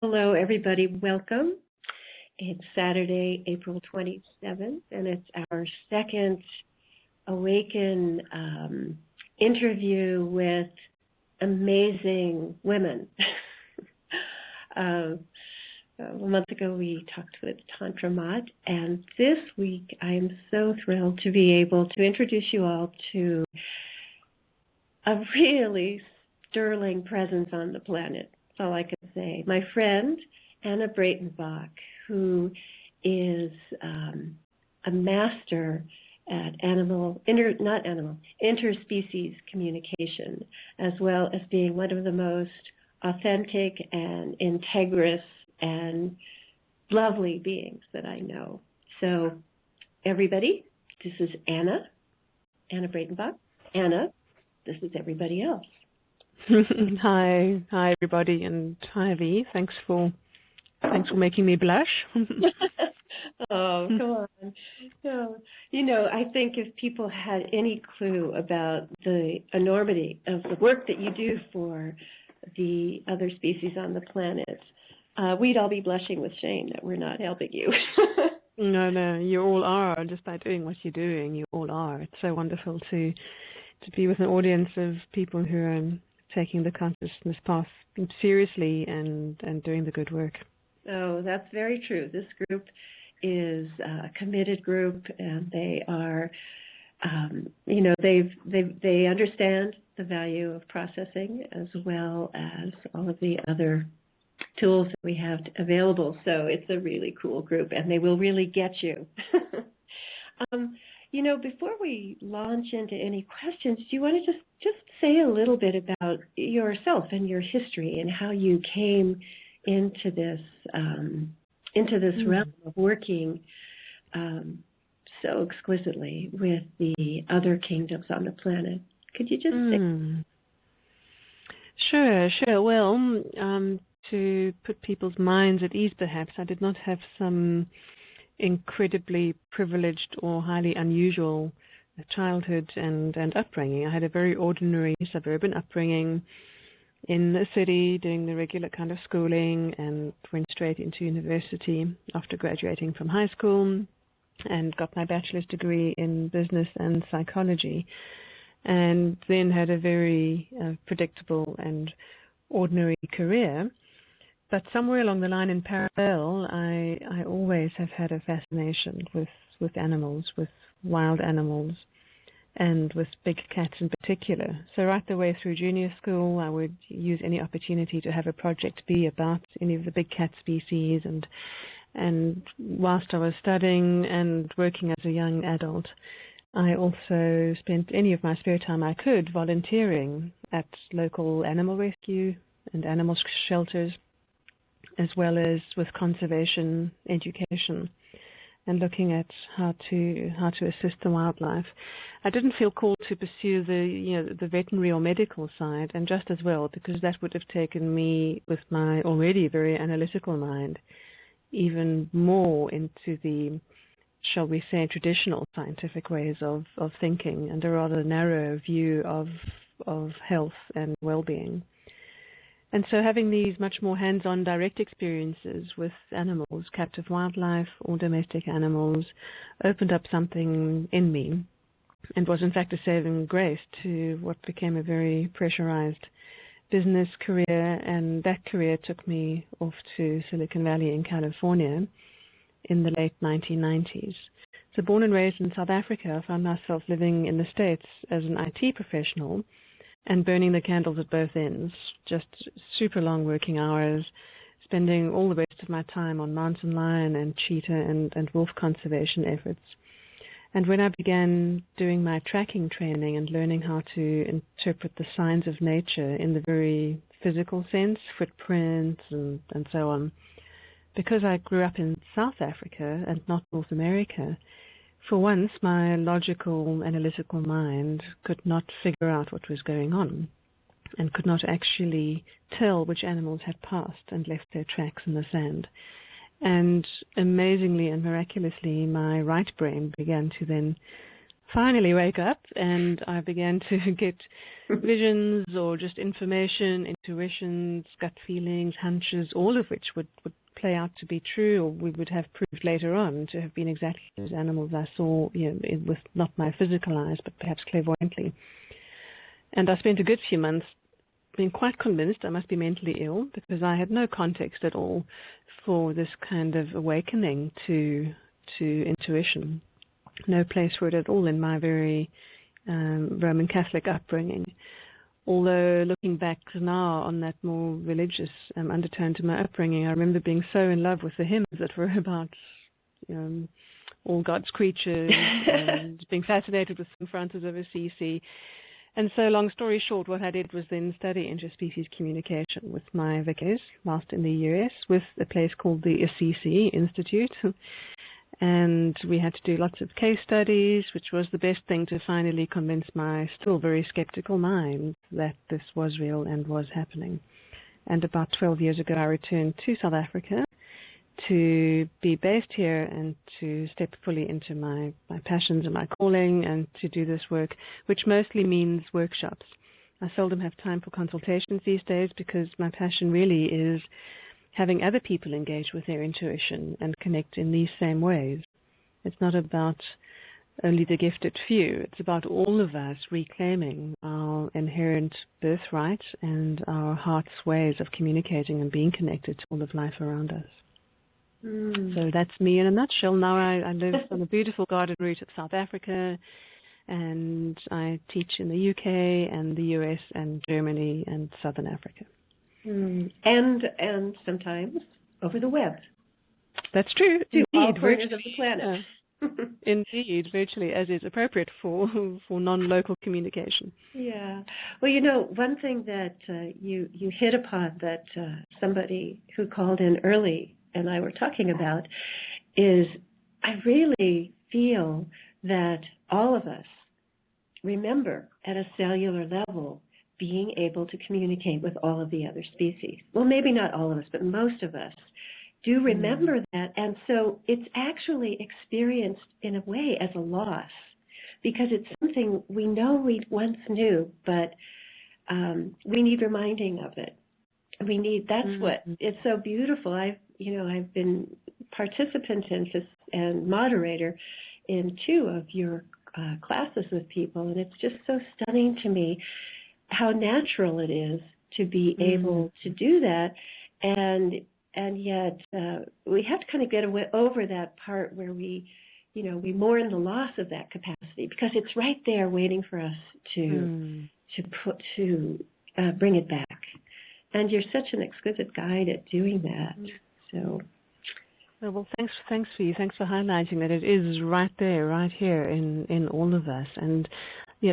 Hello, everybody. Welcome. It's Saturday, April 27th, and it's our second Awaken interview with amazing women. A month ago, we talked with Tantra Mat, and this week, I am so thrilled to be able to introduce you all to a really sterling presence on the planet. That's all I can say. My friend, Anna Breytenbach, who is a master at interspecies communication, as well as being one of the most authentic and integrous and lovely beings that I know. So everybody, this is Anna Breytenbach. Anna, this is everybody else. Hi everybody, and hi V. Thanks for making me blush. Oh, come on. So, I think if people had any clue about the enormity of the work that you do for the other species on the planet, we'd all be blushing with shame that we're not helping you. No, you all are. Just by doing what you're doing, you all are. It's so wonderful to be with an audience of people who are taking the consciousness path seriously and doing the good work. Oh, that's very true. This group is a committed group, and they are, they understand the value of processing as well as all of the other tools that we have available. So it's a really cool group, and they will really get you. Before we launch into any questions, do you want to just say a little bit about yourself and your history and how you came into this realm of working so exquisitely with the other kingdoms on the planet? Could you just say? Sure. Well, to put people's minds at ease, perhaps, I did not have some incredibly privileged or highly unusual childhood and upbringing. I had a very ordinary suburban upbringing in the city, doing the regular kind of schooling, and went straight into university after graduating from high school and got my bachelor's degree in business and psychology, and then had a very predictable and ordinary career. But somewhere along the line in parallel, I always have had a fascination with animals, with wild animals, and with big cats in particular. So right the way through junior school, I would use any opportunity to have a project be about any of the big cat species. And whilst I was studying and working as a young adult, I also spent any of my spare time I could volunteering at local animal rescue and animal shelters, as well as with conservation education and looking at how to assist the wildlife. I didn't feel called to pursue the veterinary or medical side, and just as well, because that would have taken me, with my already very analytical mind, even more into the, shall we say, traditional scientific ways of thinking, and a rather narrow view of health and well-being. And so having these much more hands-on direct experiences with animals, captive wildlife or domestic animals, opened up something in me and was in fact a saving grace to what became a very pressurized business career. And that career took me off to Silicon Valley in California in the late 1990s. So born and raised in South Africa, I found myself living in the States as an IT professional and burning the candles at both ends, just super long working hours, spending all the rest of my time on mountain lion and cheetah and wolf conservation efforts. And when I began doing my tracking training and learning how to interpret the signs of nature in the very physical sense, footprints and so on, because I grew up in South Africa and not North America, for once, my logical, analytical mind could not figure out what was going on and could not actually tell which animals had passed and left their tracks in the sand. And amazingly and miraculously, my right brain began to then finally wake up, and I began to get visions or just information, intuitions, gut feelings, hunches, all of which would play out to be true, or we would have proved later on to have been exactly those animals I saw, with not my physical eyes, but perhaps clairvoyantly. And I spent a good few months being quite convinced I must be mentally ill, because I had no context at all for this kind of awakening to intuition. No place for it at all in my very Roman Catholic upbringing. Although looking back now on that more religious undertone to my upbringing, I remember being so in love with the hymns that were about all God's creatures and being fascinated with St. Francis of Assisi. And so, long story short, what I did was then study interspecies communication with my vicars whilst in the US with a place called the Assisi Institute. And we had to do lots of case studies, which was the best thing to finally convince my still very skeptical mind that this was real and was happening. And about 12 years ago, I returned to South Africa to be based here and to step fully into my passions and my calling and to do this work, which mostly means workshops. I seldom have time for consultations these days because my passion really is having other people engage with their intuition and connect in these same ways. It's not about only the gifted few. It's about all of us reclaiming our inherent birthright and our heart's ways of communicating and being connected to all of life around us. So that's me in a nutshell. Now I live on the beautiful garden route of South Africa, and I teach in the UK and the US and Germany and Southern Africa. And sometimes over the web. That's true. To all indeed, corners of the planet. Indeed, virtually as is appropriate for non-local communication. Yeah. Well, one thing that you hit upon that somebody who called in early and I were talking about is I really feel that all of us remember at a cellular level being able to communicate with all of the other species. Well, maybe not all of us, but most of us do remember that. And so it's actually experienced in a way as a loss because it's something we know we once knew, but we need reminding of it. That's what, it's so beautiful. I've been participant and moderator in 2 of your classes with people, and it's just so stunning to me how natural it is to be able to do that, and yet we have to kind of get over that part where we mourn the loss of that capacity because it's right there waiting for us to bring it back. And you're such an exquisite guide at doing that. So. Well, thanks for you. Thanks for highlighting that it is right there, right here in all of us. And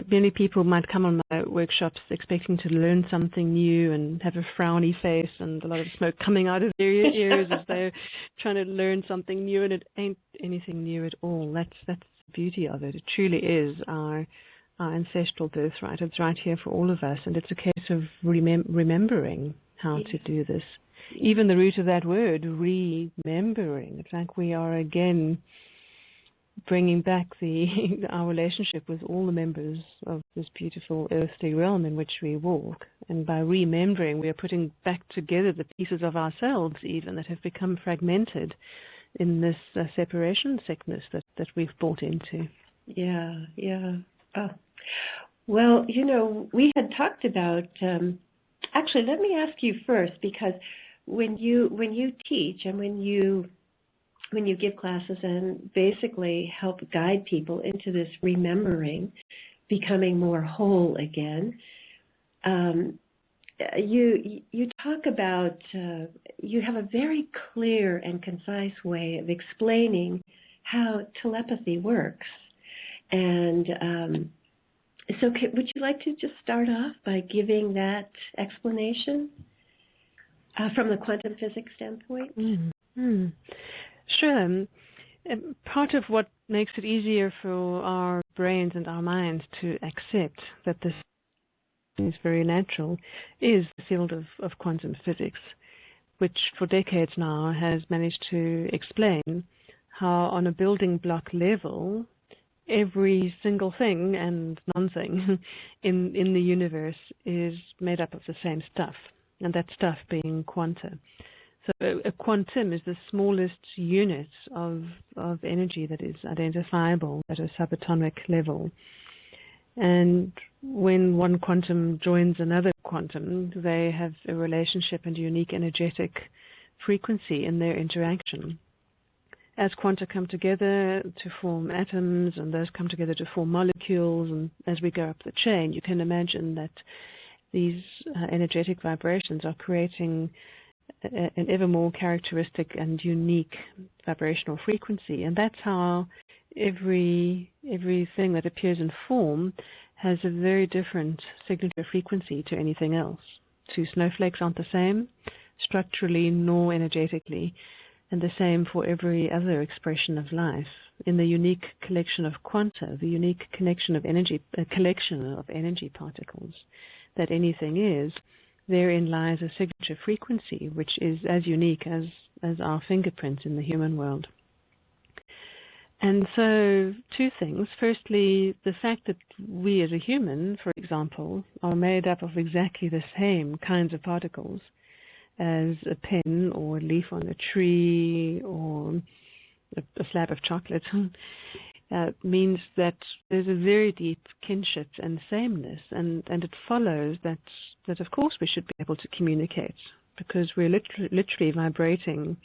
many people might come on my workshops expecting to learn something new and have a frowny face and a lot of smoke coming out of their ears as they're trying to learn something new, and it ain't anything new at all. That's the beauty of it. It truly is our ancestral birthright. It's right here for all of us, and it's a case of remembering how to do this. Even the root of that word, remembering. It's like we are again bringing back our relationship with all the members of this beautiful earthly realm in which we walk. And by remembering, we are putting back together the pieces of ourselves even that have become fragmented in this separation sickness that we've bought into. Yeah. Oh. Well, we had talked about, actually, let me ask you first, because when you teach and when you give classes and basically help guide people into this remembering, becoming more whole again, you talk about, you have a very clear and concise way of explaining how telepathy works. And so would you like to just start off by giving that explanation from the quantum physics standpoint? Sure. Part of what makes it easier for our brains and our minds to accept that this is very natural is the field of quantum physics, which for decades now has managed to explain how on a building block level every single thing and non-thing in the universe is made up of the same stuff, and that stuff being quanta. So a quantum is the smallest unit of energy that is identifiable at a subatomic level. And when one quantum joins another quantum, they have a relationship and a unique energetic frequency in their interaction. As quanta come together to form atoms, and those come together to form molecules, and as we go up the chain, you can imagine that these energetic vibrations are creating an ever more characteristic and unique vibrational frequency. And that's how everything that appears in form has a very different signature frequency to anything else. Two snowflakes aren't the same, structurally nor energetically, and the same for every other expression of life. In the unique collection of quanta, the unique connection of energy, a collection of energy particles that anything is, therein lies a signature frequency which is as unique as our fingerprint in the human world. And so two things. Firstly, the fact that we as a human, for example, are made up of exactly the same kinds of particles as a pen or a leaf on a tree or a slab of chocolate means that there's a very deep kinship and sameness, and it follows that of course we should be able to communicate, because we're literally vibrating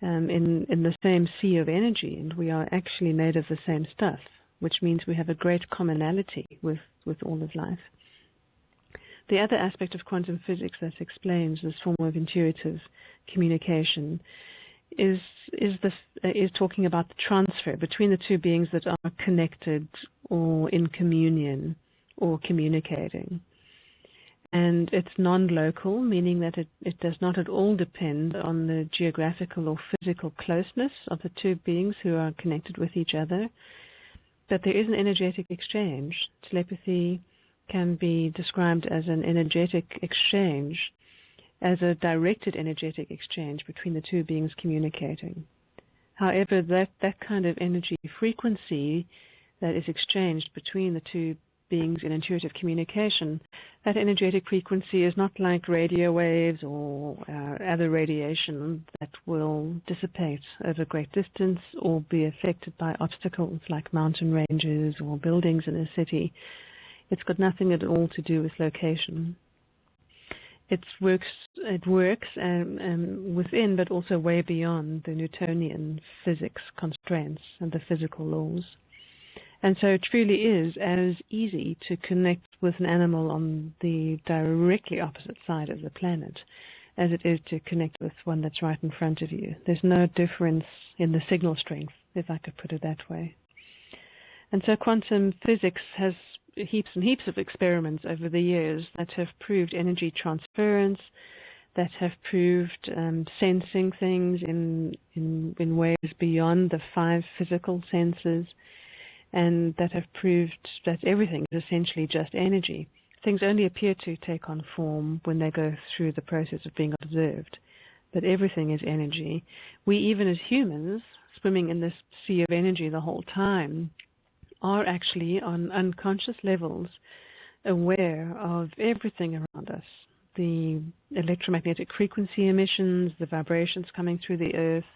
in the same sea of energy, and we are actually made of the same stuff, which means we have a great commonality with all of life. The other aspect of quantum physics that explains this form of intuitive communication is talking about the transfer between the two beings that are connected or in communion or communicating. And it's non-local, meaning that it does not at all depend on the geographical or physical closeness of the two beings who are connected with each other, but there is an energetic exchange. Telepathy can be described as an energetic exchange, as a directed energetic exchange between the two beings communicating. However, that kind of energy frequency that is exchanged between the two beings in intuitive communication, that energetic frequency is not like radio waves or other radiation that will dissipate over great distance or be affected by obstacles like mountain ranges or buildings in a city. It's got nothing at all to do with location. It works within, but also way beyond the Newtonian physics constraints and the physical laws. And so it truly is as easy to connect with an animal on the directly opposite side of the planet as it is to connect with one that's right in front of you. There's no difference in the signal strength, if I could put it that way. And so quantum physics has heaps and heaps of experiments over the years that have proved energy transference, that have proved sensing things in ways beyond the 5 physical senses, and that have proved that everything is essentially just energy. Things only appear to take on form when they go through the process of being observed, but everything is energy. We, even as humans, swimming in this sea of energy the whole time, are actually on unconscious levels aware of everything around us. The electromagnetic frequency emissions, the vibrations coming through the earth,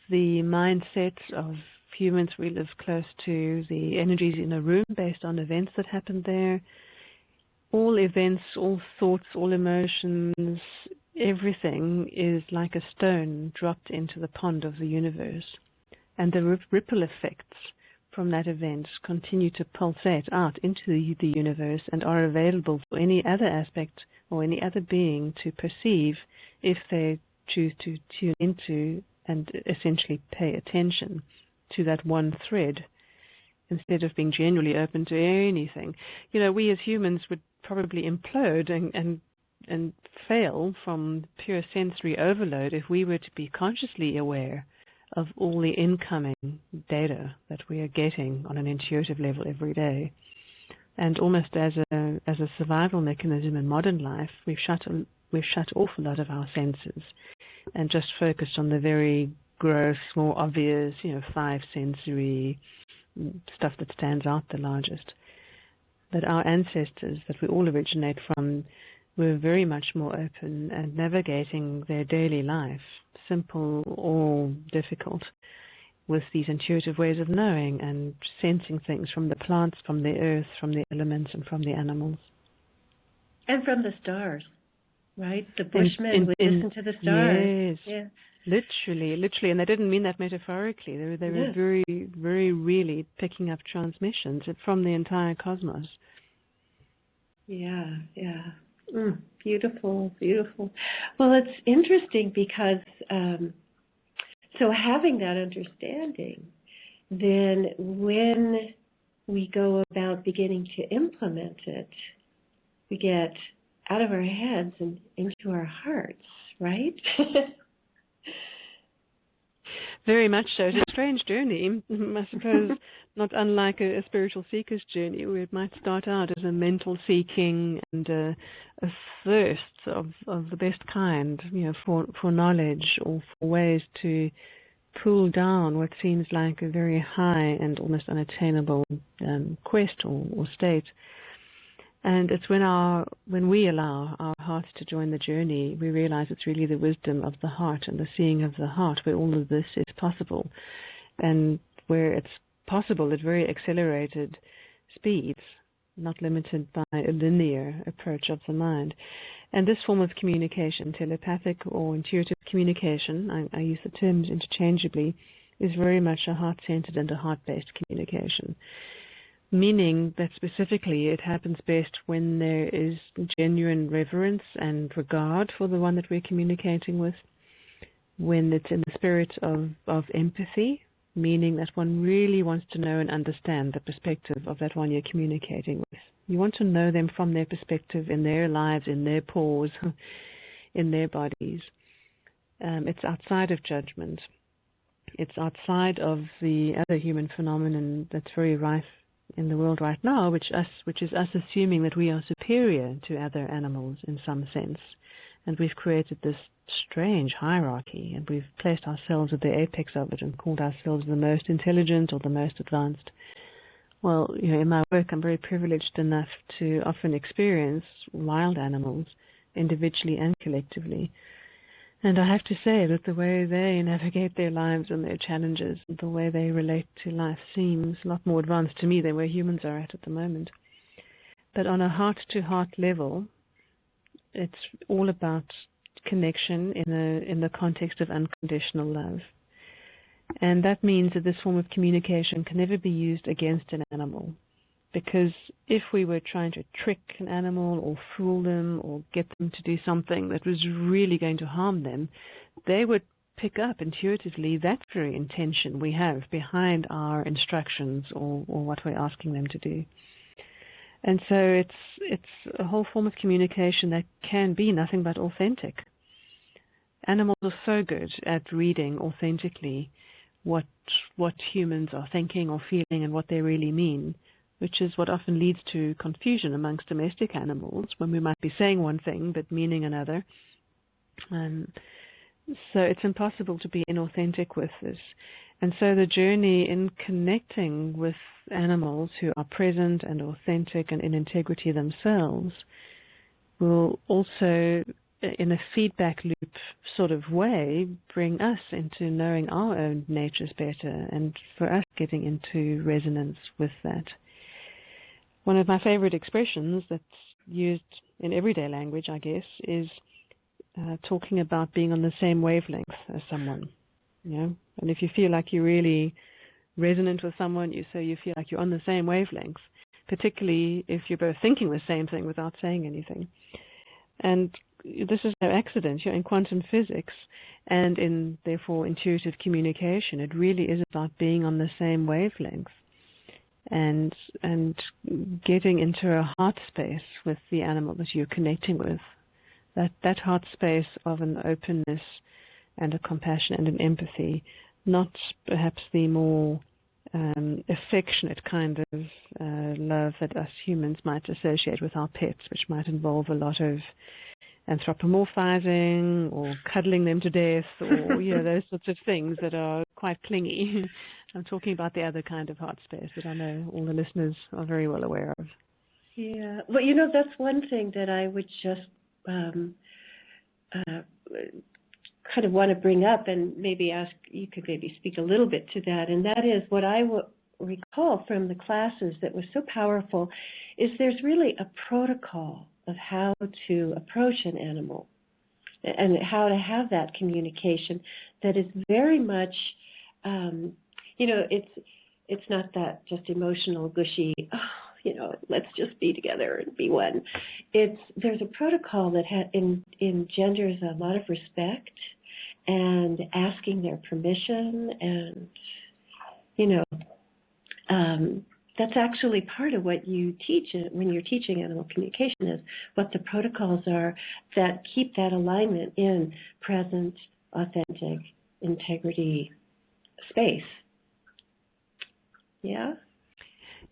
the mindsets of humans we live close to, the energies in a room based on events that happened there. All events, all thoughts, all emotions, everything is like a stone dropped into the pond of the universe. And the ripple effects from that event continue to pulsate out into the universe and are available for any other aspect or any other being to perceive if they choose to tune into and essentially pay attention to that one thread instead of being generally open to anything. You know, we as humans would probably implode and fail from pure sensory overload if we were to be consciously aware of all the incoming data that we are getting on an intuitive level every day. And almost as a survival mechanism in modern life, we've shut off a lot of our senses and just focused on the very gross, more obvious, 5 sensory stuff that stands out the largest. But our ancestors that we all originate from were very much more open and navigating their daily life, simple or difficult, with these intuitive ways of knowing and sensing things from the plants, from the earth, from the elements, and from the animals. And from the stars, right? The Bushmen would listen to the stars. Yes, yeah. Literally, and they didn't mean that metaphorically. They were very, very really picking up transmissions from the entire cosmos. Yeah, yeah. Beautiful, beautiful. Well, it's interesting because so having that understanding, then when we go about beginning to implement it, we get out of our heads and into our hearts, right? Very much so. It's a strange journey, I suppose, not unlike a spiritual seeker's journey, where it might start out as a mental seeking and a thirst of the best kind, for knowledge or for ways to pull down what seems like a very high and almost unattainable quest or state. And it's when we allow our hearts to join the journey, we realize it's really the wisdom of the heart and the seeing of the heart where all of this is possible, and where it's possible at very accelerated speeds, not limited by a linear approach of the mind. And this form of communication, telepathic or intuitive communication, I use the terms interchangeably, is very much a heart-centered and a heart-based communication. Meaning that specifically it happens best when there is genuine reverence and regard for the one that we're communicating with, when it's in the spirit of empathy, meaning that one really wants to know and understand the perspective of that one you're communicating with. You want to know them from their perspective, in their lives, in their pores, in their bodies. It's outside of judgment. It's outside of the other human phenomenon that's very rife in the world right now, which is us assuming that we are superior to other animals in some sense. And we've created this strange hierarchy, and we've placed ourselves at the apex of it and called ourselves the most intelligent or the most advanced. Well, in my work, I'm very privileged enough to often experience wild animals individually and collectively. And I have to say that the way they navigate their lives and their challenges, the way they relate to life, seems a lot more advanced to me than where humans are at the moment. But on a heart-to-heart level, it's all about connection in the context of unconditional love. And that means that this form of communication can never be used against an animal. Because if we were trying to trick an animal or fool them or get them to do something that was really going to harm them, they would pick up intuitively that very intention we have behind our instructions or what we're asking them to do. And so it's a whole form of communication that can be nothing but authentic. Animals are so good at reading authentically what humans are thinking or feeling and what they really mean, which is what often leads to confusion amongst domestic animals when we might be saying one thing but meaning another. So it's impossible to be inauthentic with this. And so the journey in connecting with animals who are present and authentic and in integrity themselves will also, in a feedback loop sort of way, bring us into knowing our own natures better and for us getting into resonance with that. One of my favorite expressions that's used in everyday language, I guess, is talking about being on the same wavelength as someone. And if you feel like you're really resonant with someone, you feel like you're on the same wavelength, particularly if you're both thinking the same thing without saying anything. And this is no accident. In quantum physics and in, therefore, intuitive communication, it really is about being on the same wavelength and getting into a heart space with the animal that you're connecting with. That heart space of an openness and a compassion and an empathy, not perhaps the more affectionate kind of love that us humans might associate with our pets, which might involve a lot of anthropomorphizing or cuddling them to death or those sorts of things that are quite clingy. I'm talking about the other kind of heart space that I know all the listeners are very well aware of. Yeah. Well, that's one thing that I would just kind of want to bring up, and maybe ask, you could maybe speak a little bit to that, and that is what I recall from the classes that was so powerful is there's really a protocol of how to approach an animal and how to have that communication that is very much, it's not that just emotional, gushy, let's just be together and be one. There's a protocol that engenders a lot of respect and asking their permission, and that's actually part of what you teach when you're teaching animal communication, is what the protocols are that keep that alignment in present, authentic, integrity space. Yeah?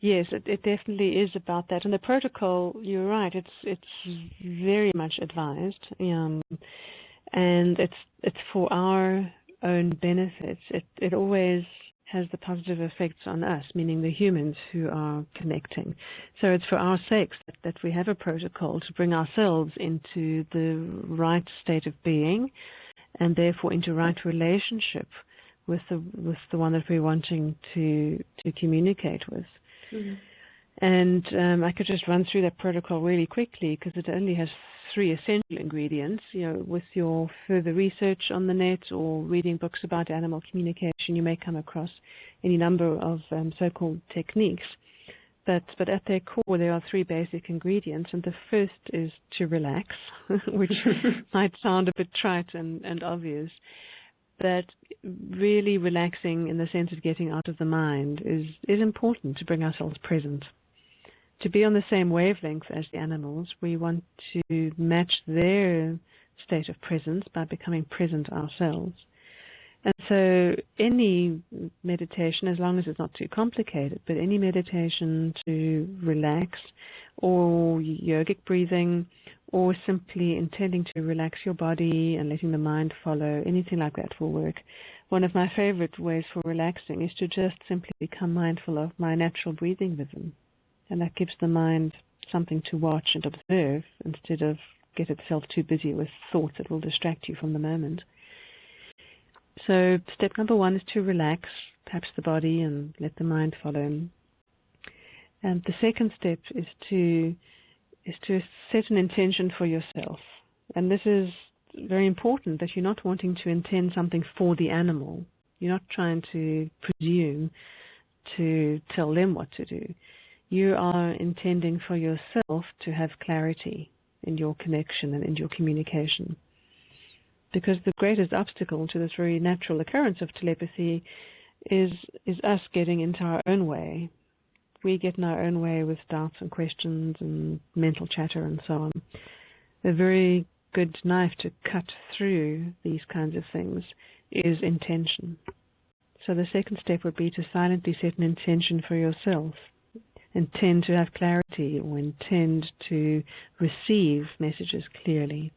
Yes, it definitely is about that. And the protocol, you're right, it's very much advised, and it's for our own benefit. It always has the positive effects on us, meaning the humans who are connecting. So it's for our sakes that we have a protocol to bring ourselves into the right state of being, and therefore into right relationship with the one that we're wanting to communicate with. Mm-hmm. And I could just run through that protocol really quickly, because it only has 3 essential ingredients. With your further research on the net or reading books about animal communication, you may come across any number of so-called techniques. But at their core, there are 3 basic ingredients, and the first is to relax, which might sound a bit trite and obvious. But really relaxing in the sense of getting out of the mind is important to bring ourselves present. To be on the same wavelength as the animals, we want to match their state of presence by becoming present ourselves. And so any meditation, as long as it's not too complicated, but any meditation to relax, or yogic breathing, or simply intending to relax your body and letting the mind follow, anything like that will work. One of my favorite ways for relaxing is to just simply become mindful of my natural breathing rhythm. And that gives the mind something to watch and observe instead of get itself too busy with thoughts that will distract you from the moment. So step number 1 is to relax, perhaps the body, and let the mind follow. And the second step is to set an intention for yourself. And this is very important, that you're not wanting to intend something for the animal. You're not trying to presume to tell them what to do. You are intending for yourself to have clarity in your connection and in your communication. Because the greatest obstacle to this very natural occurrence of telepathy is us getting into our own way. We get in our own way with doubts and questions and mental chatter and so on. A very good knife to cut through these kinds of things is intention. So the second step would be to silently set an intention for yourself. Intend to have clarity, or intend to receive messages clearly.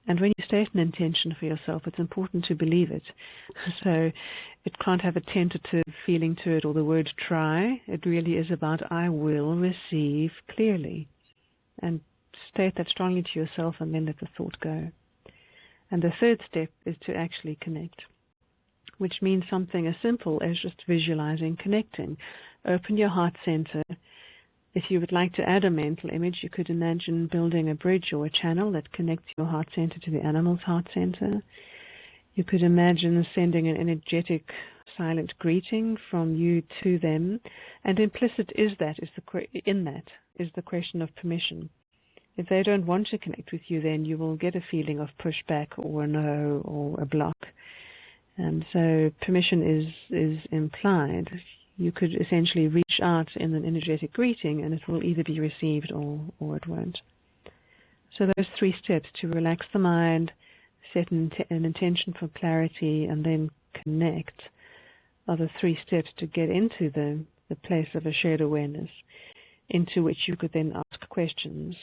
And when you state an intention for yourself, it's important to believe it. So it can't have a tentative feeling to it or the word try. It really is about, I will receive clearly. And state that strongly to yourself, and then let the thought go. And the third step is to actually connect, which means something as simple as just visualizing connecting. Open your heart center. If you would like to add a mental image, you could imagine building a bridge or a channel that connects your heart center to the animal's heart center. You could imagine sending an energetic, silent greeting from you to them, and implicit in that is the question of permission. If they don't want to connect with you, then you will get a feeling of pushback or a no or a block. And so permission is implied. You could essentially reach out in an energetic greeting, and it will either be received or it won't. So those 3 steps, to relax the mind, set an intention for clarity, and then connect, are the 3 steps to get into the place of a shared awareness, into which you could then ask questions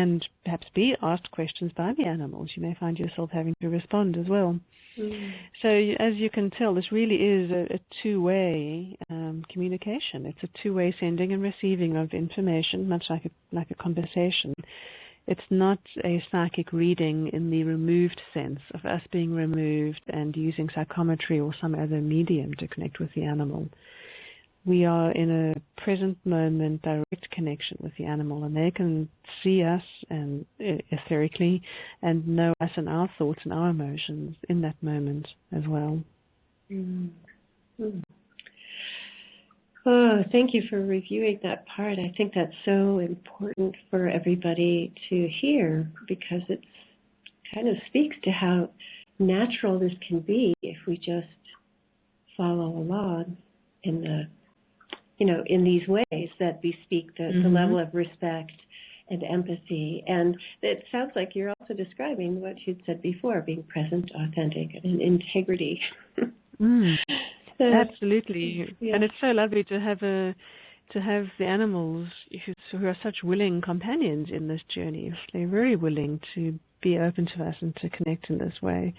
and perhaps be asked questions by the animals. You may find yourself having to respond as well. So as you can tell, this really is a two-way communication. It's a two-way sending and receiving of information, much like a conversation. It's not a psychic reading in the removed sense of us being removed and using psychometry or some other medium to connect with the animal. We are in a present moment direct connection with the animal, and they can see us and etherically and know us and our thoughts and our emotions in that moment as well. Oh, thank you for reviewing that part. I think that's so important for everybody to hear, because it kind of speaks to how natural this can be if we just follow along in the in these ways that bespeak the level of respect and empathy. And it sounds like you're also describing what you'd said before, being present, authentic, and integrity. Absolutely. Yeah. And it's so lovely to have the animals who are such willing companions in this journey. They're very willing to be open to us and to connect in this way.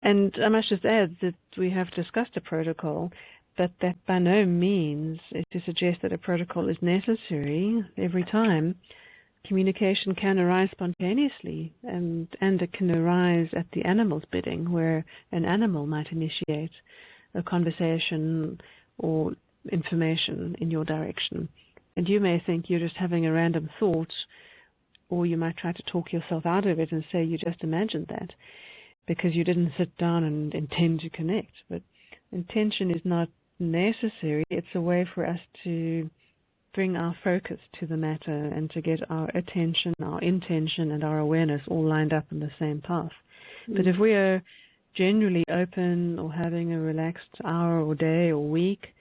And I must just add that we have discussed a protocol, but that by no means is to suggest that a protocol is necessary every time. Communication can arise spontaneously, and it can arise at the animal's bidding, where an animal might initiate a conversation or information in your direction. And you may think you're just having a random thought, or you might try to talk yourself out of it and say you just imagined that because you didn't sit down and intend to connect. But intention is not necessary. It's a way for us to bring our focus to the matter and to get our attention, our intention, and our awareness all lined up in the same path. But if we are generally open or having a relaxed hour or day or week,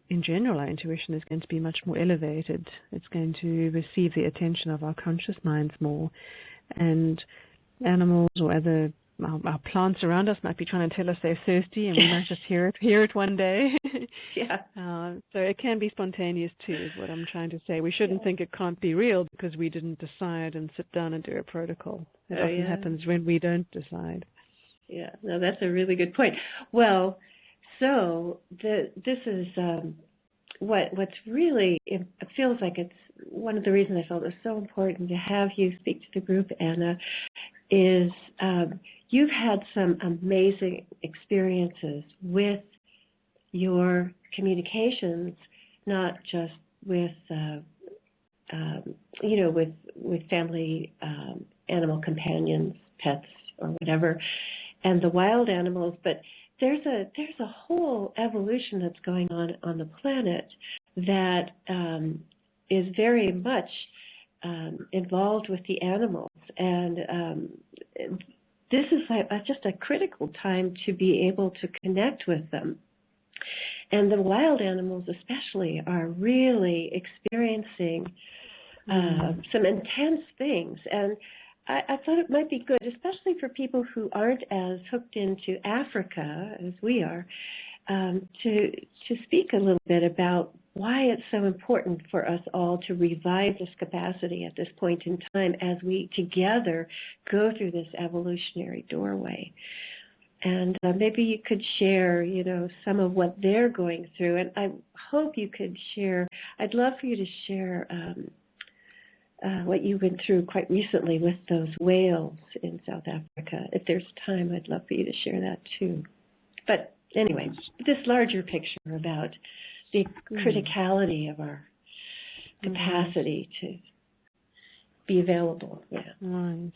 in general our intuition is going to be much more elevated. It's going to receive the attention of our conscious minds more, and animals or other our plants around us might be trying to tell us they're thirsty, and we might just hear it one day. Yeah. So it can be spontaneous too, is what I'm trying to say. We shouldn't think it can't be real because we didn't decide and sit down and do a protocol. It often happens when we don't decide. Yeah, no, that's a really good point. Well, so this is what's really, it feels like it's one of the reasons I felt it was so important to have you speak to the group, Anna, is you've had some amazing experiences with your communications, not just with with family animal companions, pets, or whatever, and the wild animals, but there's a whole evolution that's going on the planet that is very much involved with the animals, and this is just a critical time to be able to connect with them. And the wild animals especially are really experiencing some intense things. And I thought it might be good, especially for people who aren't as hooked into Africa as we are, to speak a little bit about why it's so important for us all to revive this capacity at this point in time as we together go through this evolutionary doorway. And maybe you could share, some of what they're going through. And I hope you could share, I'd love for you to share what you went through quite recently with those whales in South Africa. If there's time, I'd love for you to share that too. But anyway, this larger picture about the criticality of our capacity to be available. Yeah. Right.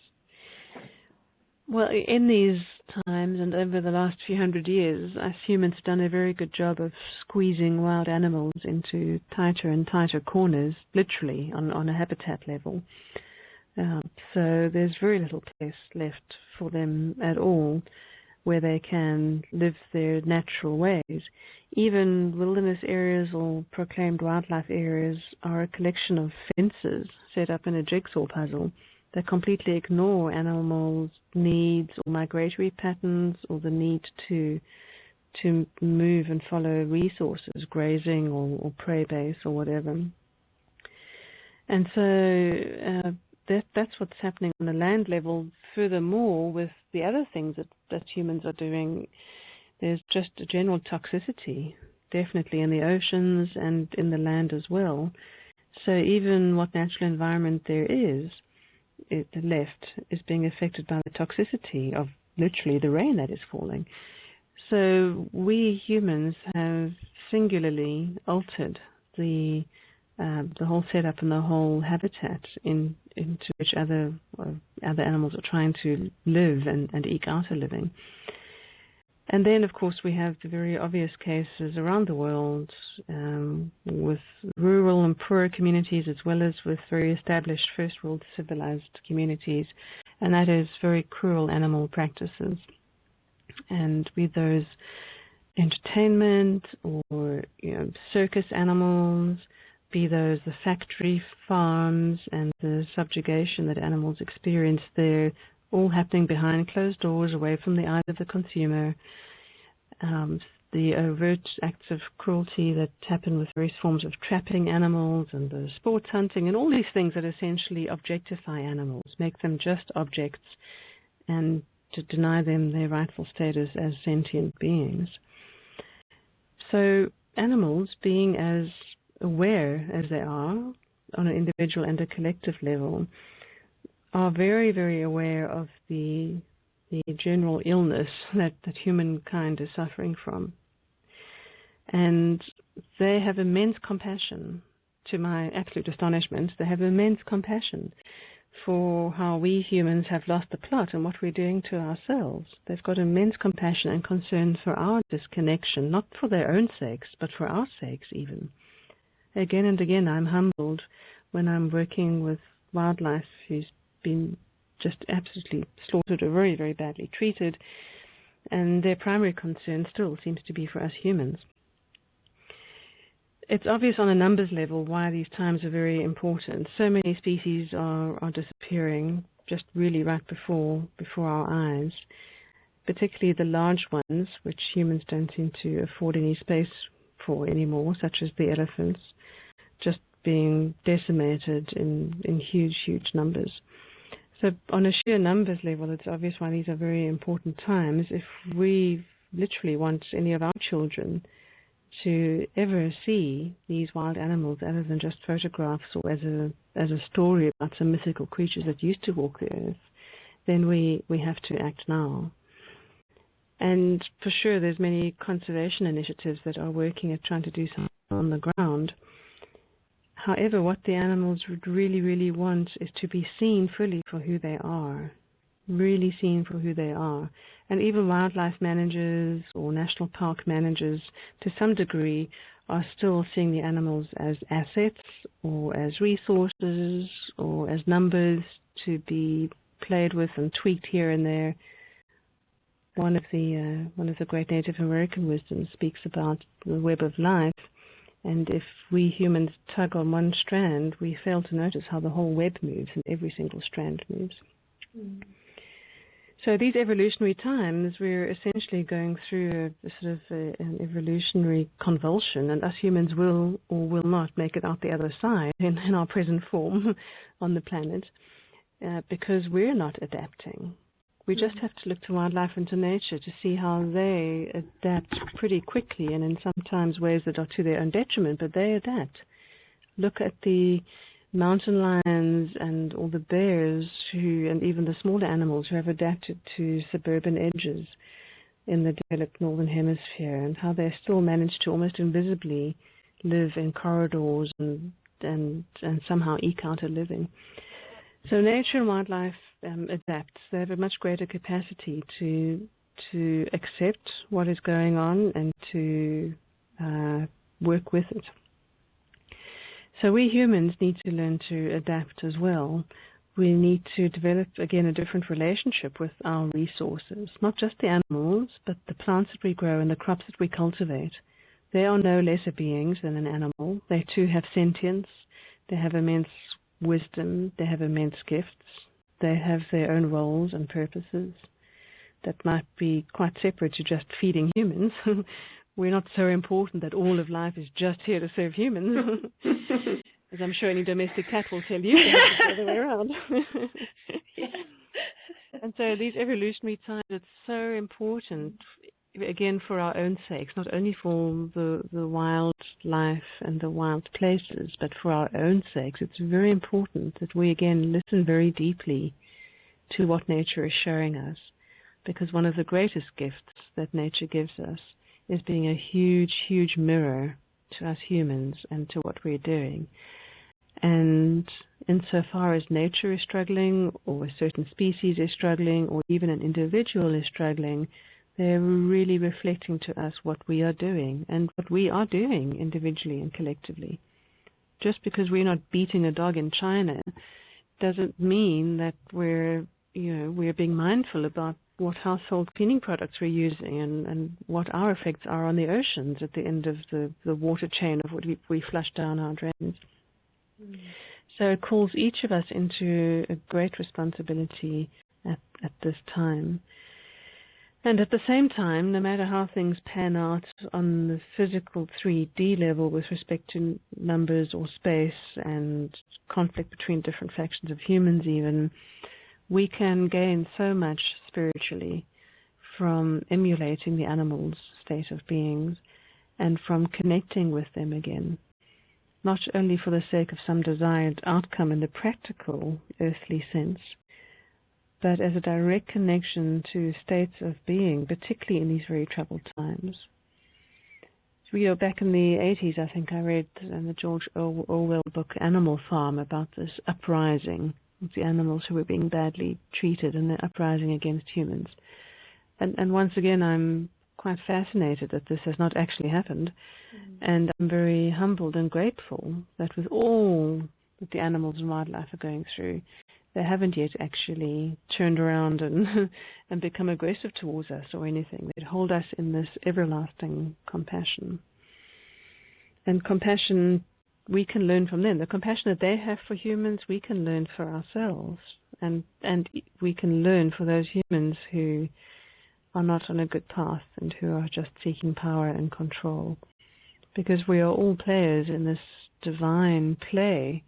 Well, in these times and over the last few hundred years, us humans have done a very good job of squeezing wild animals into tighter and tighter corners, literally, on a habitat level. So there's very little place left for them at all where they can live their natural ways. Even wilderness areas or proclaimed wildlife areas are a collection of fences set up in a jigsaw puzzle that completely ignore animals' needs or migratory patterns or the need to move and follow resources, grazing or prey base or whatever. And so that's what's happening on the land level. Furthermore, with the other things that humans are doing, there's just a general toxicity, definitely in the oceans and in the land as well. So even what natural environment there is left is being affected by the toxicity of literally the rain that is falling. So we humans have singularly altered the whole setup and the whole habitat into which other animals are trying to live and eke out a living. And then, of course, we have the very obvious cases around the world with rural and poor communities as well as with very established first world civilized communities, and that is very cruel animal practices. And be those entertainment or circus animals, be those the factory farms and the subjugation that animals experience there, all happening behind closed doors, away from the eyes of the consumer. The overt acts of cruelty that happen with various forms of trapping animals and the sports hunting and all these things that essentially objectify animals, make them just objects and to deny them their rightful status as sentient beings. So animals, being as aware as they are on an individual and a collective level, are very, very aware of the general illness that humankind is suffering from. And they have immense compassion, to my absolute astonishment, they have immense compassion for how we humans have lost the plot and what we're doing to ourselves. They've got immense compassion and concern for our disconnection, not for their own sakes, but for our sakes even. Again and again, I'm humbled when I'm working with wildlife who's been just absolutely slaughtered or very, very badly treated, and their primary concern still seems to be for us humans. It's obvious on a numbers level why these times are very important. So many species are disappearing just really right before our eyes, particularly the large ones, which humans don't seem to afford any space for anymore, such as the elephants, just being decimated in huge, huge numbers. So on a sheer numbers level, it's obvious why these are very important times. If we literally want any of our children to ever see these wild animals other than just photographs or as a story about some mythical creatures that used to walk the earth, then we have to act now. And for sure, there's many conservation initiatives that are working at trying to do something on the ground. However, what the animals would really, really want is to be seen fully for who they are, really seen for who they are. And even wildlife managers or national park managers, to some degree, are still seeing the animals as assets or as resources or as numbers to be played with and tweaked here and there. One of the great Native American wisdoms speaks about the web of life. And if we humans tug on one strand, we fail to notice how the whole web moves and every single strand moves. Mm. So these evolutionary times, we're essentially going through a sort of an evolutionary convulsion, and us humans will or will not make it out the other side in our present form on the planet because we're not adapting. We just have to look to wildlife and to nature to see how they adapt pretty quickly and in sometimes ways that are to their own detriment, but they adapt. Look at the mountain lions and all the bears and even the smaller animals who have adapted to suburban edges in the developed northern hemisphere and how they still manage to almost invisibly live in corridors and somehow eke out a living. So nature and wildlife adapts. They have a much greater capacity to accept what is going on and to work with it. So we humans need to learn to adapt as well. We need to develop, again, a different relationship with our resources, not just the animals, but the plants that we grow and the crops that we cultivate. They are no lesser beings than an animal. They too have sentience. They have immense wisdom. They have immense gifts. They have their own roles and purposes that might be quite separate to just feeding humans. We're not so important that all of life is just here to serve humans. As I'm sure any domestic cat will tell you, it's the other way around. Yeah. And so these evolutionary times, it's so important, again, for our own sakes, not only for the wildlife and the wild places, but for our own sakes. It's very important that we, again, listen very deeply to what nature is showing us, because one of the greatest gifts that nature gives us is being a huge, huge mirror to us humans and to what we're doing. And insofar as nature is struggling, or a certain species is struggling, or even an individual is struggling, they're really reflecting to us what we are doing and what we are doing individually and collectively. Just because we're not beating a dog in China doesn't mean that we're being mindful about what household cleaning products we're using and what our effects are on the oceans at the end of the water chain of what we flush down our drains. So it calls each of us into a great responsibility at this time. And at the same time, no matter how things pan out on the physical 3D level with respect to numbers or space and conflict between different factions of humans even, we can gain so much spiritually from emulating the animals' state of beings and from connecting with them again, not only for the sake of some desired outcome in the practical earthly sense, but as a direct connection to states of being, particularly in these very troubled times. Back in the 80s, I think I read in the George Orwell book Animal Farm about this uprising of the animals who were being badly treated and the uprising against humans. And once again, I'm quite fascinated that this has not actually happened, and I'm very humbled and grateful that with all that the animals and wildlife are going through, they haven't yet actually turned around and and become aggressive towards us or anything. They hold us in this everlasting compassion. And compassion, we can learn from them. The compassion that they have for humans, we can learn for ourselves. And we can learn for those humans who are not on a good path and who are just seeking power and control. Because we are all players in this divine play.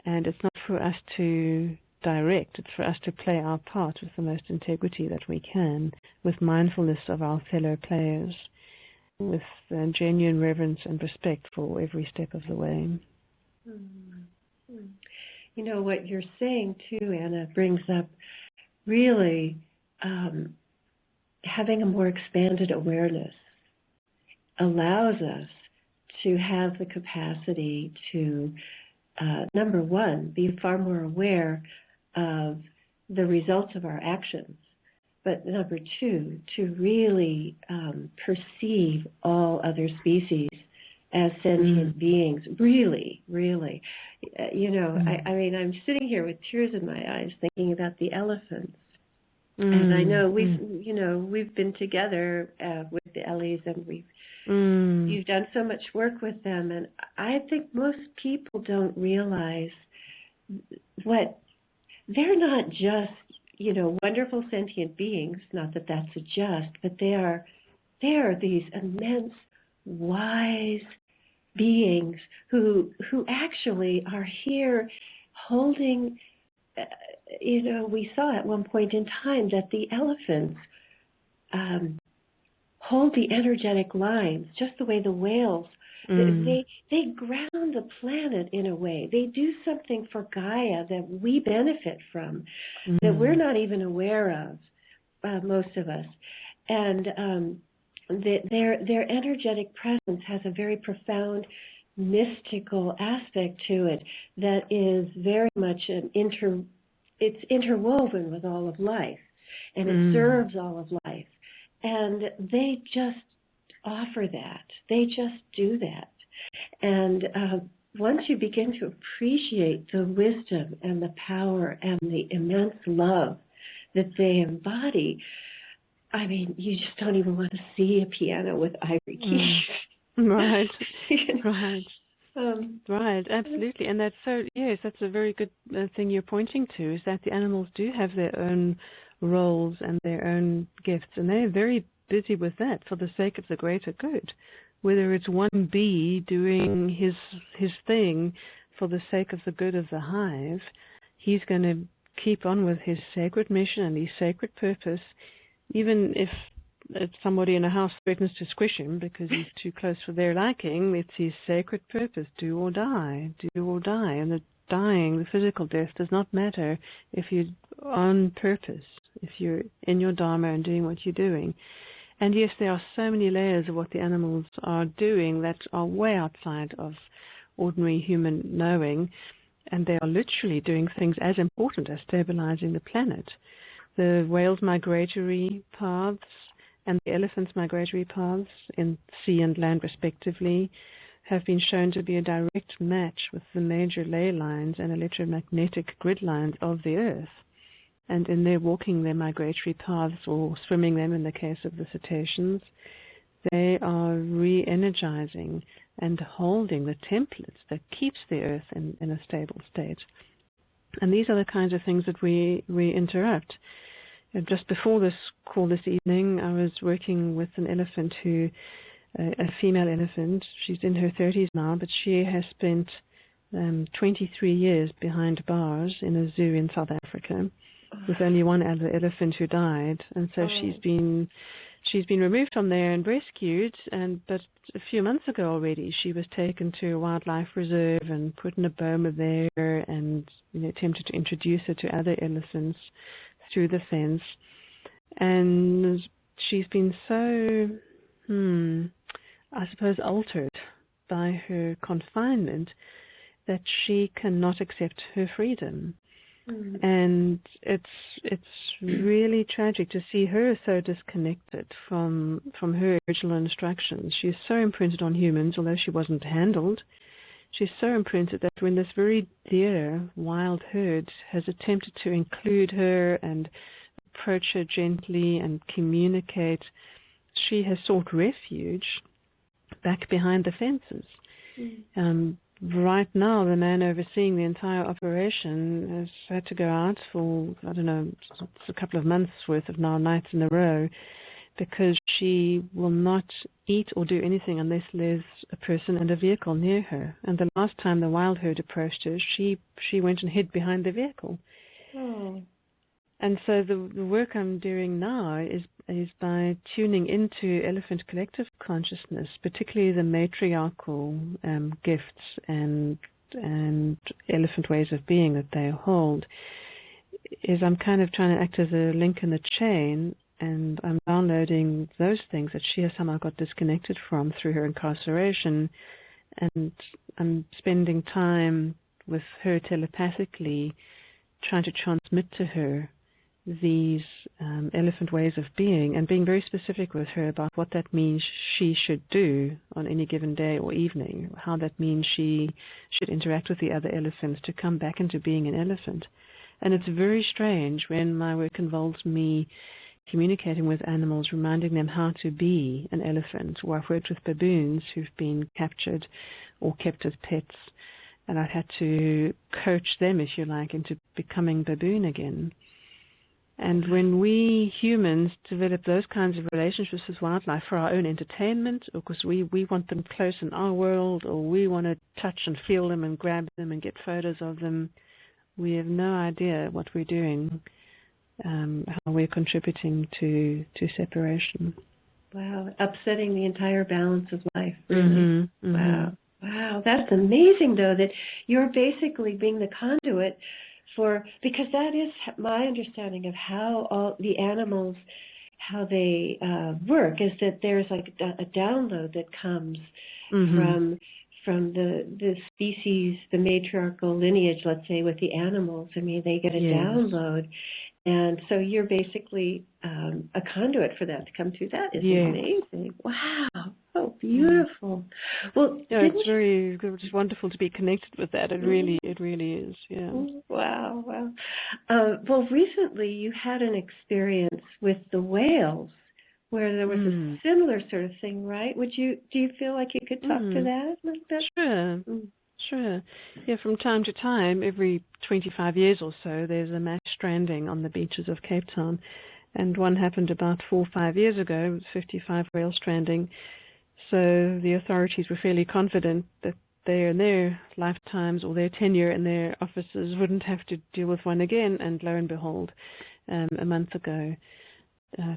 And it's not for us to direct, it's for us to play our part with the most integrity that we can, with mindfulness of our fellow players, with genuine reverence and respect for every step of the way. You know, what you're saying too, Anna, brings up really having a more expanded awareness allows us to have the capacity to number one, be far more aware of the results of our actions, but number two, to really perceive all other species as sentient beings, really, really. I mean, I'm sitting here with tears in my eyes thinking about the elephants. And I know we've been together with the Ellies, and you've done so much work with them, and I think most people don't realize what they're not just, wonderful sentient beings, not that that's a just, but they are these immense, wise beings who actually are here holding, we saw at one point in time that the elephants hold the energetic lines, just the way the whales, they ground the planet in a way. They do something for Gaia that we benefit from, that we're not even aware of, most of us. And their energetic presence has a very profound mystical aspect to it that is very much it's interwoven with all of life, and it serves all of life. And they just offer that. They just do that. And once you begin to appreciate the wisdom and the power and the immense love that they embody, I mean, you just don't even want to see a piano with ivory keys. Right, right. Right, absolutely. And that's that's a very good thing you're pointing to, is that the animals do have their own roles and their own gifts, and they're very busy with that for the sake of the greater good. Whether it's one bee doing his thing for the sake of the good of the hive, he's going to keep on with his sacred mission and his sacred purpose, even if somebody in a house threatens to squish him because he's too close for their liking. It's his sacred purpose, do or die, do or die. And the dying, the physical death, does not matter if you're on purpose, if you're in your dharma and doing what you're doing. And yes, there are so many layers of what the animals are doing that are way outside of ordinary human knowing, and they are literally doing things as important as stabilizing the planet. The whales' migratory paths and the elephants' migratory paths in sea and land respectively have been shown to be a direct match with the major ley lines and electromagnetic grid lines of the Earth. And in their walking their migratory paths or swimming them in the case of the cetaceans, they are re-energizing and holding the template that keeps the Earth in a stable state. And these are the kinds of things that we interrupt. Just before this call this evening, I was working with an elephant who, a female elephant. She's in her 30s now, but she has spent 23 years behind bars in a zoo in South Africa with only one other elephant who died. And so she's been removed from there and rescued, but a few months ago already she was taken to a wildlife reserve and put in a boma there, and attempted to introduce her to other elephants through the fence. And she's been so, I suppose, altered by her confinement that she cannot accept her freedom. And it's really tragic to see her so disconnected from her original instructions. She is so imprinted on humans, although she wasn't handled. She's so imprinted that when this very dear wild herd has attempted to include her and approach her gently and communicate, she has sought refuge back behind the fences. Right now, the man overseeing the entire operation has had to go out for, I don't know, a couple of months' worth of now nights in a row, because she will not eat or do anything unless there's a person and a vehicle near her. And the last time the wild herd approached her, she went and hid behind the vehicle. And so the work I'm doing now is by tuning into elephant collective consciousness, particularly the matriarchal gifts and elephant ways of being that they hold, is I'm kind of trying to act as a link in the chain, and I'm downloading those things that she has somehow got disconnected from through her incarceration, and I'm spending time with her telepathically, trying to transmit to her these elephant ways of being, and being very specific with her about what that means she should do on any given day or evening, how that means she should interact with the other elephants to come back into being an elephant. And it's very strange when my work involves me communicating with animals, reminding them how to be an elephant. Or I've worked with baboons who've been captured or kept as pets, and I've had to coach them, if you like, into becoming baboon again. And when we humans develop those kinds of relationships with wildlife for our own entertainment, or because we want them close in our world, or we want to touch and feel them and grab them and get photos of them, we have no idea what we're doing, how we're contributing to separation. Wow, upsetting the entire balance of life, really. Wow, wow, that's amazing, though, that you're basically being the conduit for, because that is my understanding of how all the animals, how they work, is that there's like a download that comes from the species, the matriarchal lineage, let's say, with the animals. I mean, they get a download, and so you're basically a conduit for that to come through. That is amazing. Wow. Oh, beautiful. Well, it's just wonderful to be connected with that. It really is. Yeah. Wow, wow. Well, recently you had an experience with the whales where there was a similar sort of thing, right? Do you feel like you could talk to that a little bit? Sure. Yeah, from time to time, every 25 years or so, there's a mass stranding on the beaches of Cape Town. And one happened about 4 or 5 years ago. It was 55 whale stranding. So the authorities were fairly confident that they in their lifetimes or their tenure in their offices wouldn't have to deal with one again. And lo and behold, a month ago,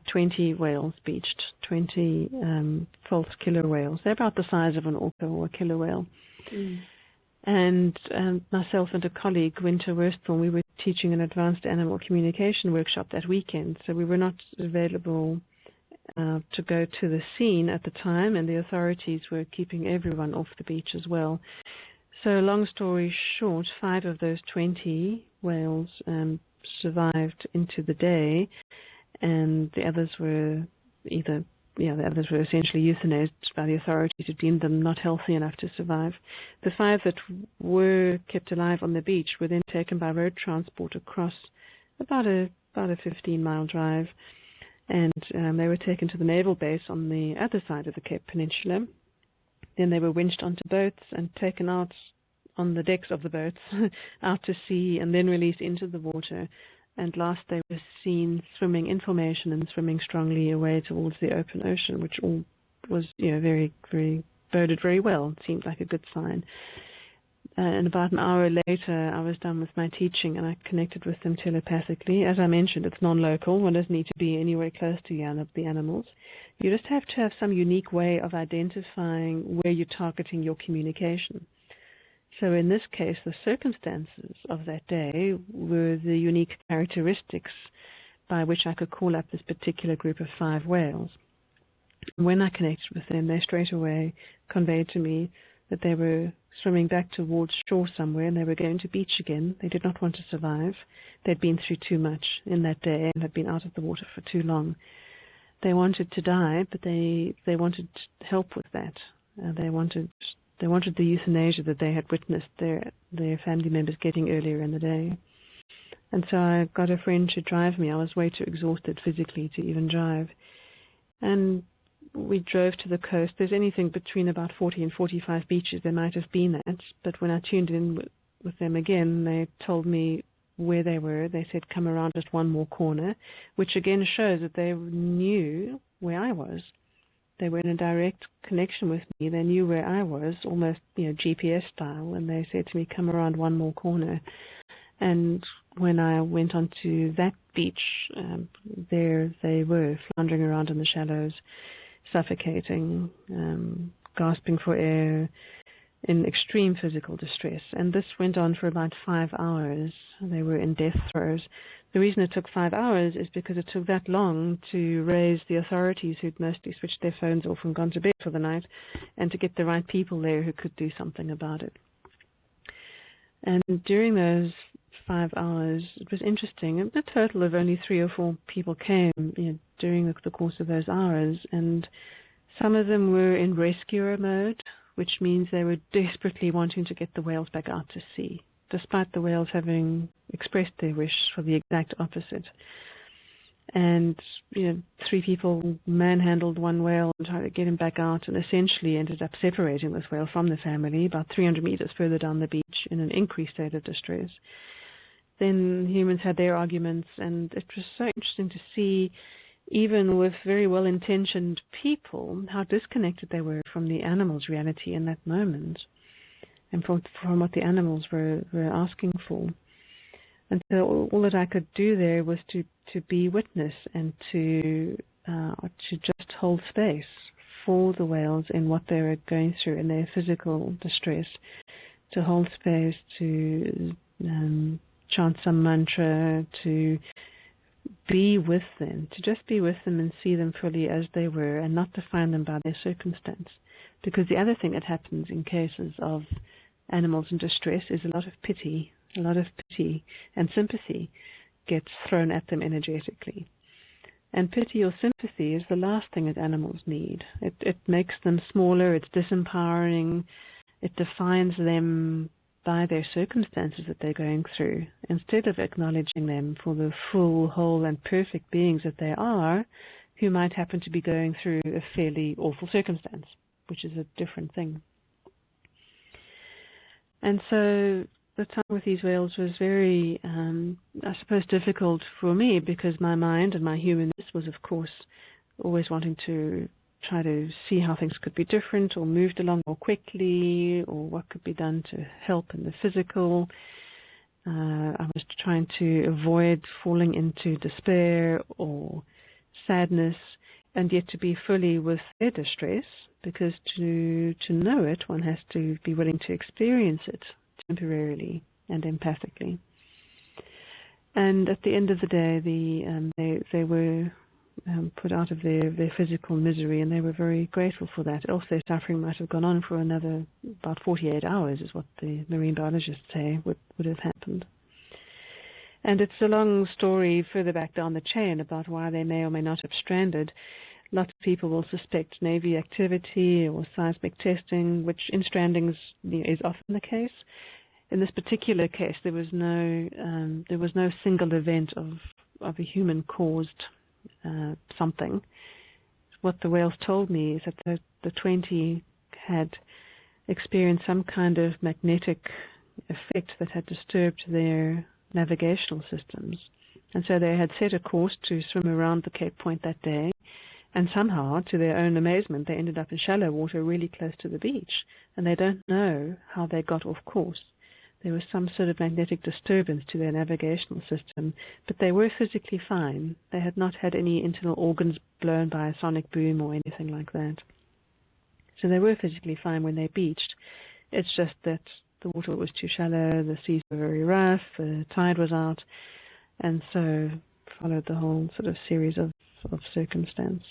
20 whales beached, 20 false killer whales. They're about the size of an orca or a killer whale. Mm. And myself and a colleague, Winter Worsthorn, we were teaching an advanced animal communication workshop that weekend, so we were not available to go to the scene at the time, and the authorities were keeping everyone off the beach as well. So long story short, 5 of those 20 whales survived into the day, and the others were essentially euthanized by the authorities who deemed them not healthy enough to survive. The 5 that were kept alive on the beach were then taken by road transport across about a 15-mile drive, and they were taken to the naval base on the other side of the Cape Peninsula. Then they were winched onto boats and taken out on the decks of the boats out to sea, and then released into the water. And last they were seen swimming in formation and swimming strongly away towards the open ocean, which all was, very, very boded very well. It seemed like a good sign. And about an hour later, I was done with my teaching, and I connected with them telepathically. As I mentioned, it's non-local. One doesn't need to be anywhere close to the animals. You just have to have some unique way of identifying where you're targeting your communication. So in this case, the circumstances of that day were the unique characteristics by which I could call up this particular group of 5 whales. When I connected with them, they straight away conveyed to me that they were swimming back towards shore somewhere, and they were going to beach again. They did not want to survive. They'd been through too much in that day and had been out of the water for too long. They wanted to die, but they wanted help with that. They wanted the euthanasia that they had witnessed their family members getting earlier in the day. And so I got a friend to drive me. I was way too exhausted physically to even drive. And we drove to the coast. There's anything between about 40 and 45 beaches there might have been at, but when I tuned in with them again, they told me where they were. They said, come around just one more corner, which again shows that they knew where I was. They were in a direct connection with me. They knew where I was, almost GPS style, and they said to me, come around one more corner. And when I went onto that beach, there they were, floundering around in the shallows, suffocating, gasping for air, in extreme physical distress. And this went on for about 5 hours. They were in death throes. The reason it took 5 hours is because it took that long to raise the authorities, who'd mostly switched their phones off and gone to bed for the night, and to get the right people there who could do something about it. And during those 5 hours, it was interesting. A total of only 3 or 4 people came during the course of those hours, and some of them were in rescuer mode, which means they were desperately wanting to get the whales back out to sea, despite the whales having expressed their wish for the exact opposite. And 3 people manhandled one whale and tried to get him back out, and essentially ended up separating this whale from the family about 300 meters further down the beach in an increased state of distress. Then humans had their arguments, and it was so interesting to see, even with very well-intentioned people, how disconnected they were from the animals' reality in that moment, and from what the animals were asking for. And so all that I could do there was to be witness, and to just hold space for the whales in what they were going through in their physical distress, to hold space, to chant some mantra, to be with them, to just be with them and see them fully as they were, and not define them by their circumstance. Because the other thing that happens in cases of animals in distress is a lot of pity and sympathy gets thrown at them energetically. And pity or sympathy is the last thing that animals need. It makes them smaller, it's disempowering, it defines them by their circumstances that they're going through, instead of acknowledging them for the full, whole, and perfect beings that they are, who might happen to be going through a fairly awful circumstance, which is a different thing. And so the time with these whales was very, I suppose, difficult for me, because my mind and my humanness was, of course, always wanting to try to see how things could be different or moved along more quickly, or what could be done to help in the physical. I was trying to avoid falling into despair or sadness, and yet to be fully with their distress, because to know it, one has to be willing to experience it temporarily and empathically. And at the end of the day, they were put out of their physical misery, and they were very grateful for that. Else their suffering might have gone on for another about 48 hours, is what the marine biologists say would have happened. And it's a long story further back down the chain about why they may or may not have stranded. Lots of people will suspect Navy activity or seismic testing, which in strandings is often the case. In this particular case, there was no single event of a human-caused something. What the whales told me is that the 20 had experienced some kind of magnetic effect that had disturbed their navigational systems. And so they had set a course to swim around the Cape Point that day, and somehow, to their own amazement, they ended up in shallow water really close to the beach, and they don't know how they got off course. There was some sort of magnetic disturbance to their navigational system, but they were physically fine. They had not had any internal organs blown by a sonic boom or anything like that. So they were physically fine when they beached. It's just that the water was too shallow, the seas were very rough, the tide was out, and so followed the whole sort of series of circumstance.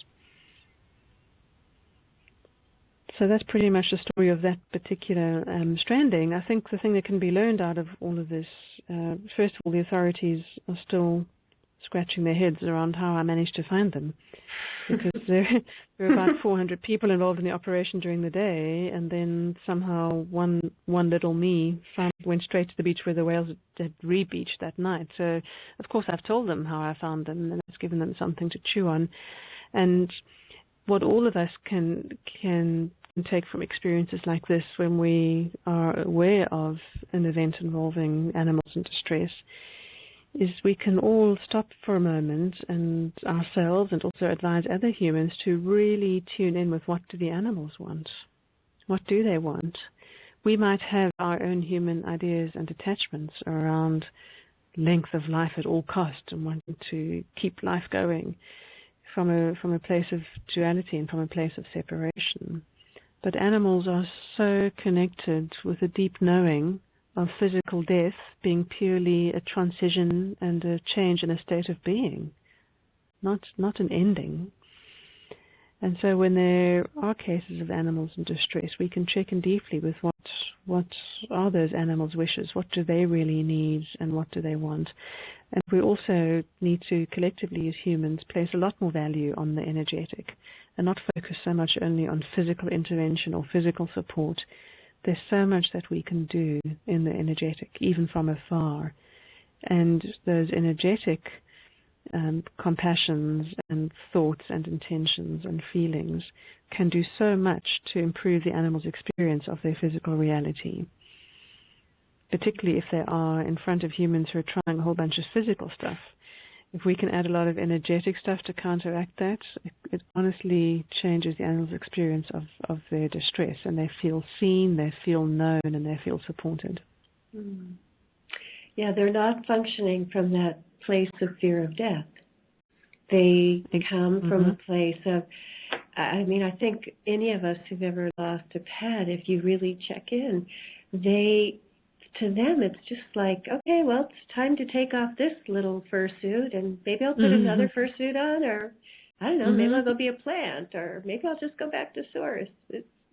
So that's pretty much the story of that particular stranding. I think the thing that can be learned out of all of this, first of all, the authorities are still scratching their heads around how I managed to find them, because there were about 400 people involved in the operation during the day, and then somehow one little me went straight to the beach where the whales had re-beached that night. So, of course, I've told them how I found them, and it's given them something to chew on. And what all of us can take from experiences like this, when we are aware of an event involving animals in distress, is we can all stop for a moment, and ourselves, and also advise other humans to really tune in with what do the animals want. What do they want? We might have our own human ideas and attachments around length of life at all costs and wanting to keep life going from a place of duality and from a place of separation. But animals are so connected with a deep knowing of physical death being purely a transition and a change in a state of being, not an ending. And so when there are cases of animals in distress, we can check in deeply with what are those animals' wishes, what do they really need, and what do they want. And we also need to collectively as humans place a lot more value on the energetic and not focus so much only on physical intervention or physical support. There's so much that we can do in the energetic, even from afar. And those energetic compassions and thoughts and intentions and feelings can do so much to improve the animal's experience of their physical reality, particularly if they are in front of humans who are trying a whole bunch of physical stuff. If we can add a lot of energetic stuff to counteract that, it honestly changes the animal's experience of their distress, and they feel seen, they feel known, and they feel supported. Mm. Yeah, they're not functioning from that place of fear of death. They come from a place of, I mean, I think any of us who've ever lost a pet, if you really check in, to them, it's just like, okay, well, it's time to take off this little fursuit, and maybe I'll put another fursuit on, or I don't know, maybe I'll go be a plant, or maybe I'll just go back to source.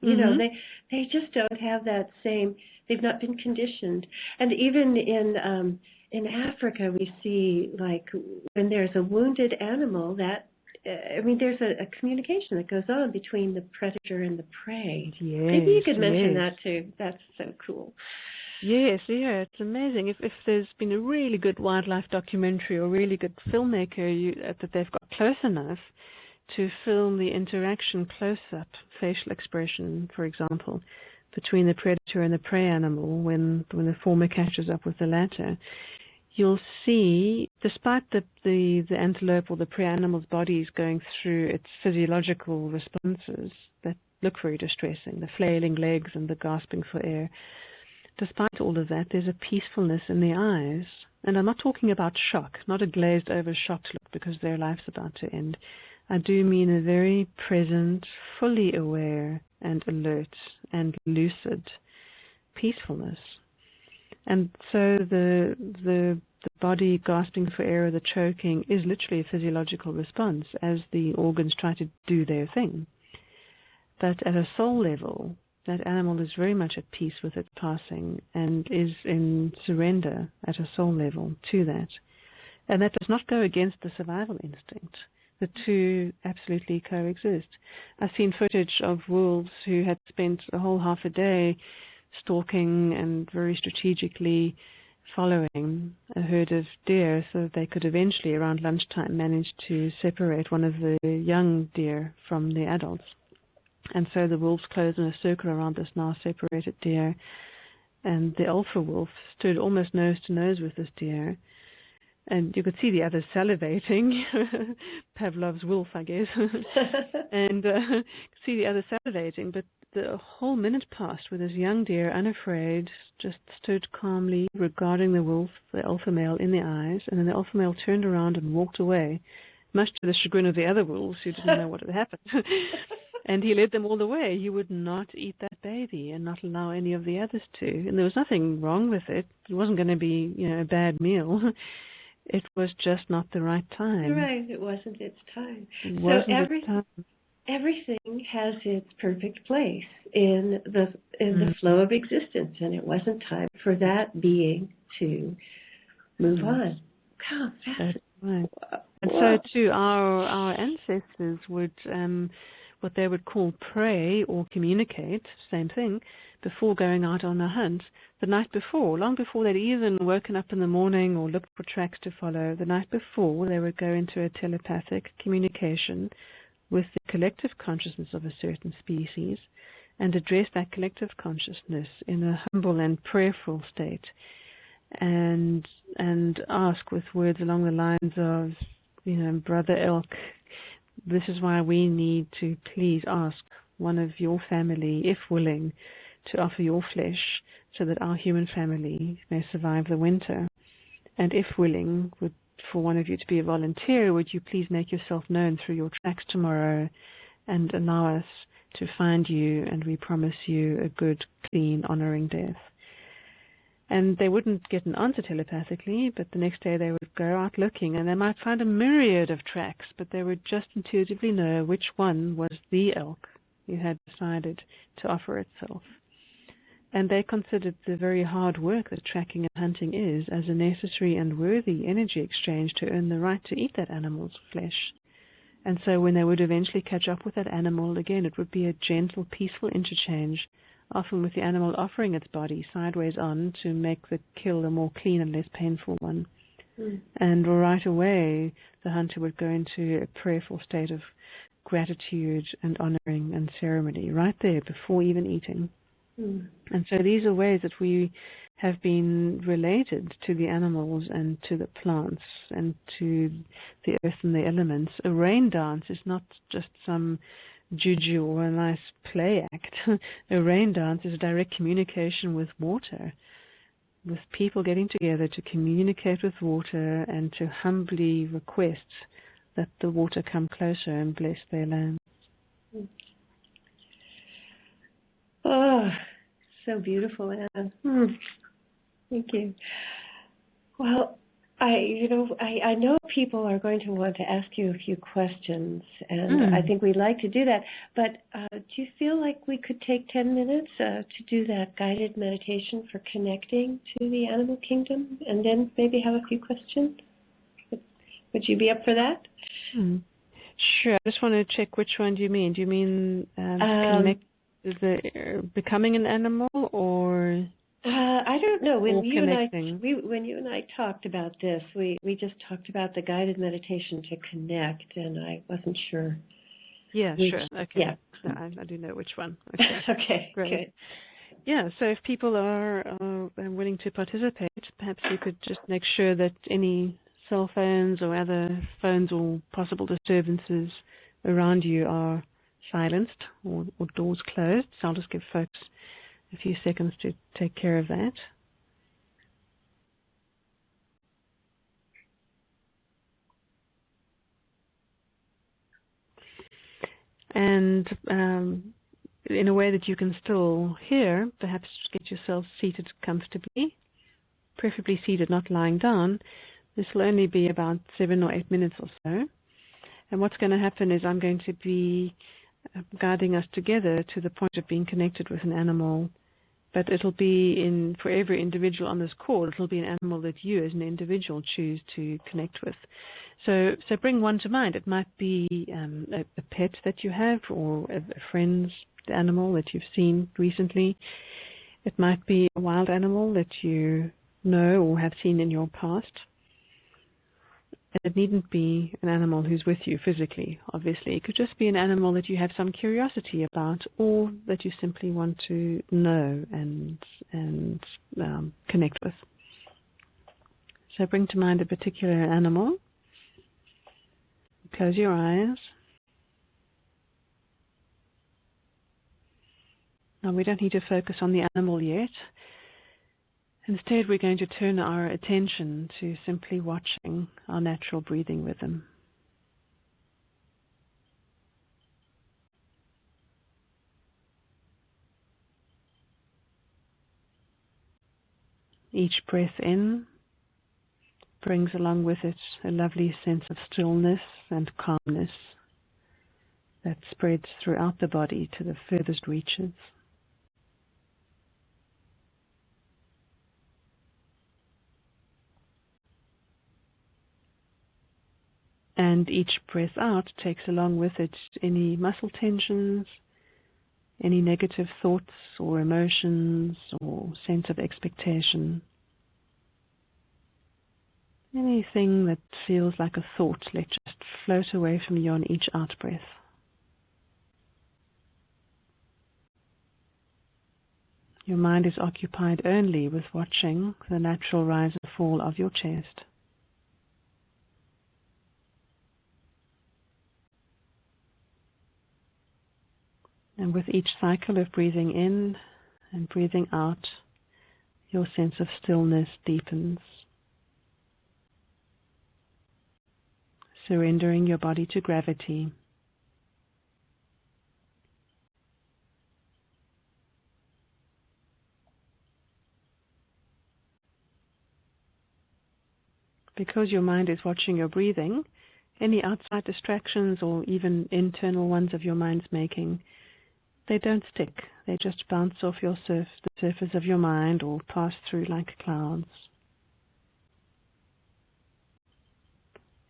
You know, they just don't have that same. They've not been conditioned, and even in Africa, we see like when there's a wounded animal that. I mean, there's a communication that goes on between the predator and the prey. Yes, maybe you could mention that too. That's so cool. Yes, yeah, it's amazing. If there's been a really good wildlife documentary or really good filmmaker that they've got close enough to film the interaction close-up, facial expression, for example, between the predator and the prey animal when the former catches up with the latter, you'll see, despite the antelope or the prey animal's body is going through its physiological responses that look very distressing, the flailing legs and the gasping for air, despite all of that, there's a peacefulness in the eyes. And I'm not talking about shock, not a glazed over shocked look because their life's about to end. I do mean a very present, fully aware and alert and lucid peacefulness. And so the body gasping for air or the choking is literally a physiological response as the organs try to do their thing. But at a soul level, that animal is very much at peace with its passing and is in surrender at a soul level to that. And that does not go against the survival instinct. The two absolutely coexist. I've seen footage of wolves who had spent a whole half a day stalking and very strategically following a herd of deer so that they could eventually, around lunchtime, manage to separate one of the young deer from the adults. And so the wolves closed in a circle around this now separated deer, and the alpha wolf stood almost nose to nose with this deer, and you could see the others salivating, Pavlov's wolf, I guess, and see the others salivating, but the whole minute passed with this young deer, unafraid, just stood calmly regarding the wolf, the alpha male, in the eyes, and then the alpha male turned around and walked away, much to the chagrin of the other wolves who didn't know what had happened. And he led them all the way. He would not eat that baby and not allow any of the others to. And there was nothing wrong with it. It wasn't going to be, a bad meal. It was just not the right time. Right, it wasn't its time. Its time. Everything has its perfect place in the flow of existence, and it wasn't time for that being to move on. God, that's right. And so too, our ancestors would what they would call pray or communicate, same thing, before going out on a hunt, the night before, long before they'd even woken up in the morning or looked for tracks to follow. The night before, they would go into a telepathic communication with the collective consciousness of a certain species and address that collective consciousness in a humble and prayerful state, and ask with words along the lines of, Brother Elk, this is why we need to please ask one of your family, if willing, to offer your flesh so that our human family may survive the winter. And if willing, for one of you to be a volunteer, would you please make yourself known through your tracks tomorrow and allow us to find you, and we promise you a good, clean, honoring death. And they wouldn't get an answer telepathically, but the next day they would go out looking, and they might find a myriad of tracks, but they would just intuitively know which one was the elk who had decided to offer itself. And they considered the very hard work that tracking and hunting is as a necessary and worthy energy exchange to earn the right to eat that animal's flesh. And so when they would eventually catch up with that animal, again, it would be a gentle, peaceful interchange, often with the animal offering its body sideways on to make the kill a more clean and less painful one. And right away, the hunter would go into a prayerful state of gratitude and honoring and ceremony right there before even eating. And so these are ways that we have been related to the animals and to the plants and to the earth and the elements. A rain dance is not just some juju or a nice play act. A rain dance is a direct communication with water, with people getting together to communicate with water and to humbly request that the water come closer and bless their land. Oh, so beautiful, Anne. Thank you. Well, I know people are going to want to ask you a few questions, and I think we'd like to do that. But do you feel like we could take 10 minutes to do that guided meditation for connecting to the animal kingdom, and then maybe have a few questions? Would you be up for that? Sure. I just want to check which one do you mean. Do you mean connect? Is it becoming an animal, or? I don't know. When you and I talked about this, we just talked about the guided meditation to connect, and I wasn't sure. Yeah, sure. Okay. Yeah. No, I do know which one. Okay. Okay. Great. Good. Yeah, so if people are willing to participate, perhaps you could just make sure that any cell phones or other phones or possible disturbances around you are silenced or doors closed. So I'll just give folks a few seconds to take care of that. And in a way that you can still hear, perhaps get yourself seated comfortably, preferably seated, not lying down. This will only be about 7 or 8 minutes or so. And what's going to happen is I'm going to be guiding us together to the point of being connected with an animal. But it'll be for every individual on this call, it'll be an animal that you as an individual choose to connect with. So bring one to mind. It might be a pet that you have or a friend's animal that you've seen recently. It might be a wild animal that you know or have seen in your past. It needn't be an animal who's with you physically, obviously. It could just be an animal that you have some curiosity about or that you simply want to know and connect with. So bring to mind a particular animal. Close your eyes. Now we don't need to focus on the animal yet. Instead, we're going to turn our attention to simply watching our natural breathing rhythm. Each breath in brings along with it a lovely sense of stillness and calmness that spreads throughout the body to the furthest reaches. And each breath out takes along with it any muscle tensions, any negative thoughts or emotions or sense of expectation. Anything that feels like a thought, let just float away from you on each out-breath. Your mind is occupied only with watching the natural rise and fall of your chest. And with each cycle of breathing in and breathing out, your sense of stillness deepens, surrendering your body to gravity. Because your mind is watching your breathing, any outside distractions or even internal ones of your mind's making, they don't stick. They just bounce off the surface of your mind or pass through like clouds.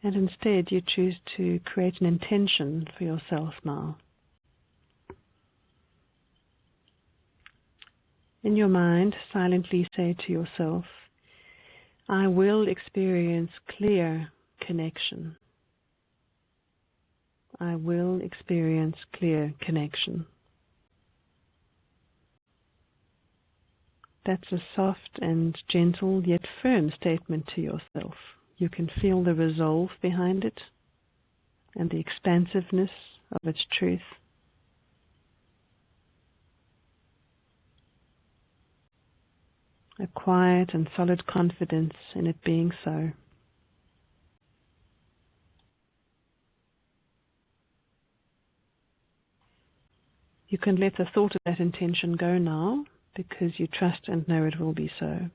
And instead you choose to create an intention for yourself now. In your mind, silently say to yourself, I will experience clear connection. I will experience clear connection. That's a soft and gentle yet firm statement to yourself. You can feel the resolve behind it and the expansiveness of its truth. A quiet and solid confidence in it being so. You can let the thought of that intention go now because you trust and know it will be so.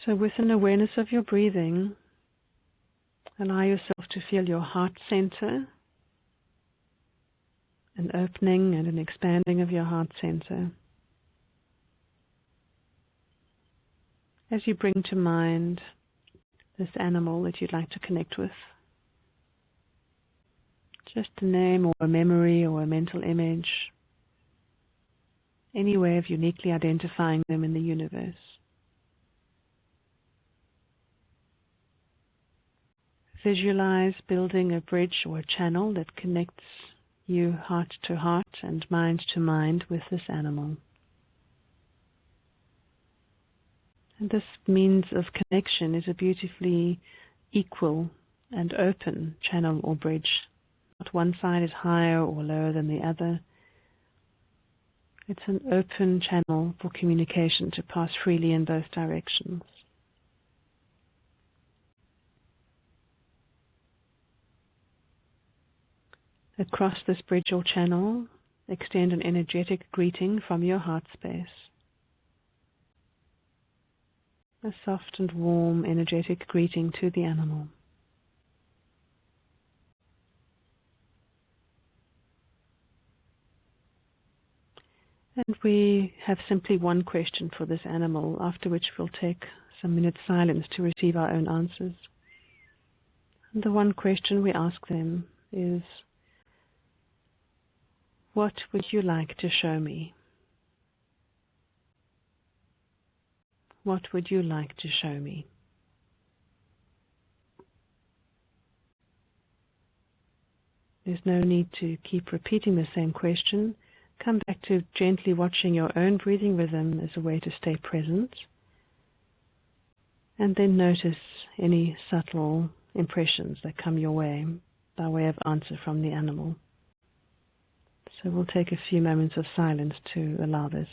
So with an awareness of your breathing, allow yourself to feel your heart center, an opening and an expanding of your heart center. As you bring to mind this animal that you'd like to connect with, just a name or a memory or a mental image, any way of uniquely identifying them in the universe. Visualize building a bridge or a channel that connects you heart to heart and mind to mind with this animal. And this means of connection is a beautifully equal and open channel or bridge. Not one side is higher or lower than the other. It's an open channel for communication to pass freely in both directions. Across this bridge or channel, extend an energetic greeting from your heart space. A soft and warm, energetic greeting to the animal. And we have simply one question for this animal, after which we'll take some minutes silence to receive our own answers. And the one question we ask them is, what would you like to show me? What would you like to show me? There's no need to keep repeating the same question. Come back to gently watching your own breathing rhythm as a way to stay present. And then notice any subtle impressions that come your way by way of answer from the animal. So we'll take a few moments of silence to allow this.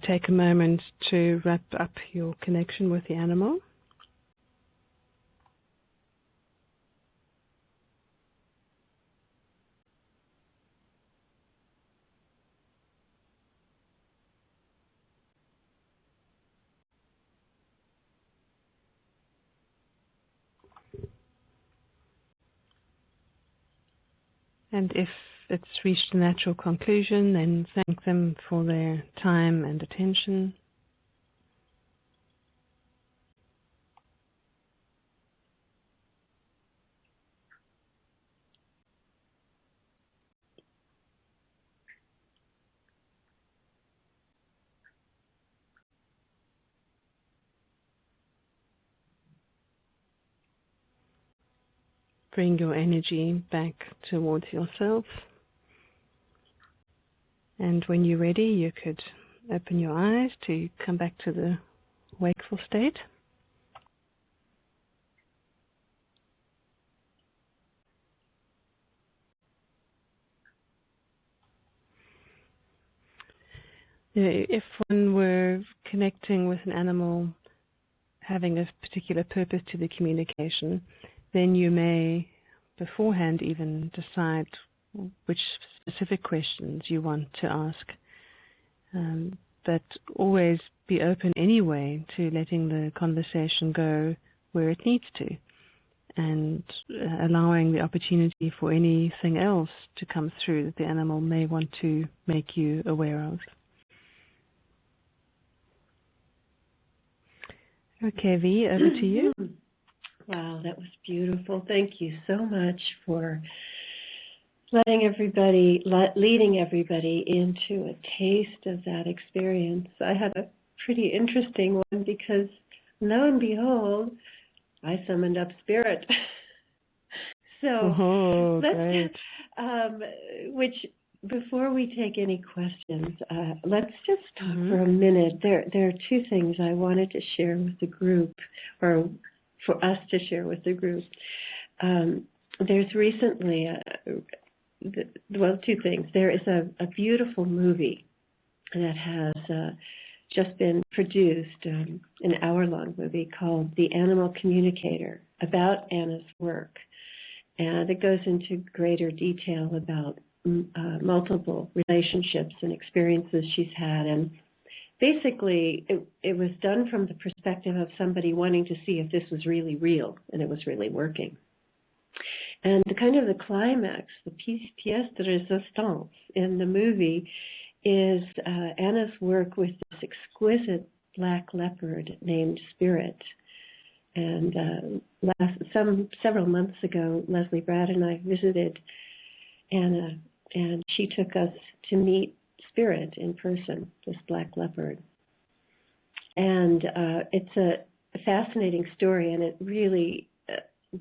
Take a moment to wrap up your connection with the animal. And if it's reached a natural conclusion, then thank them for their time and attention. Bring your energy back towards yourself. And when you're ready, you could open your eyes to come back to the wakeful state. If one were connecting with an animal having a particular purpose to the communication, then you may beforehand even decide which specific questions you want to ask. But always be open anyway to letting the conversation go where it needs to, and allowing the opportunity for anything else to come through that the animal may want to make you aware of. Okay, V, over to you. Wow, that was beautiful. Thank you so much for leading everybody into a taste of that experience. I had a pretty interesting one because, lo and behold, I summoned up spirit. So, great. Which, before we take any questions, let's just talk for a minute. There are two things I wanted to share with the group, or for us to share with the group. There's recently, two things. There is a beautiful movie that has just been produced, an hour-long movie called The Animal Communicator, about Anna's work. And it goes into greater detail about multiple relationships and experiences she's had. And basically, it was done from the perspective of somebody wanting to see if this was really real and it was really working. And the climax, the pièce de résistance in the movie is Anna's work with this exquisite black leopard named Spirit. And several months ago, Leslie Brad and I visited Anna, and she took us to meet Spirit in person, this black leopard. And it's a fascinating story, and it really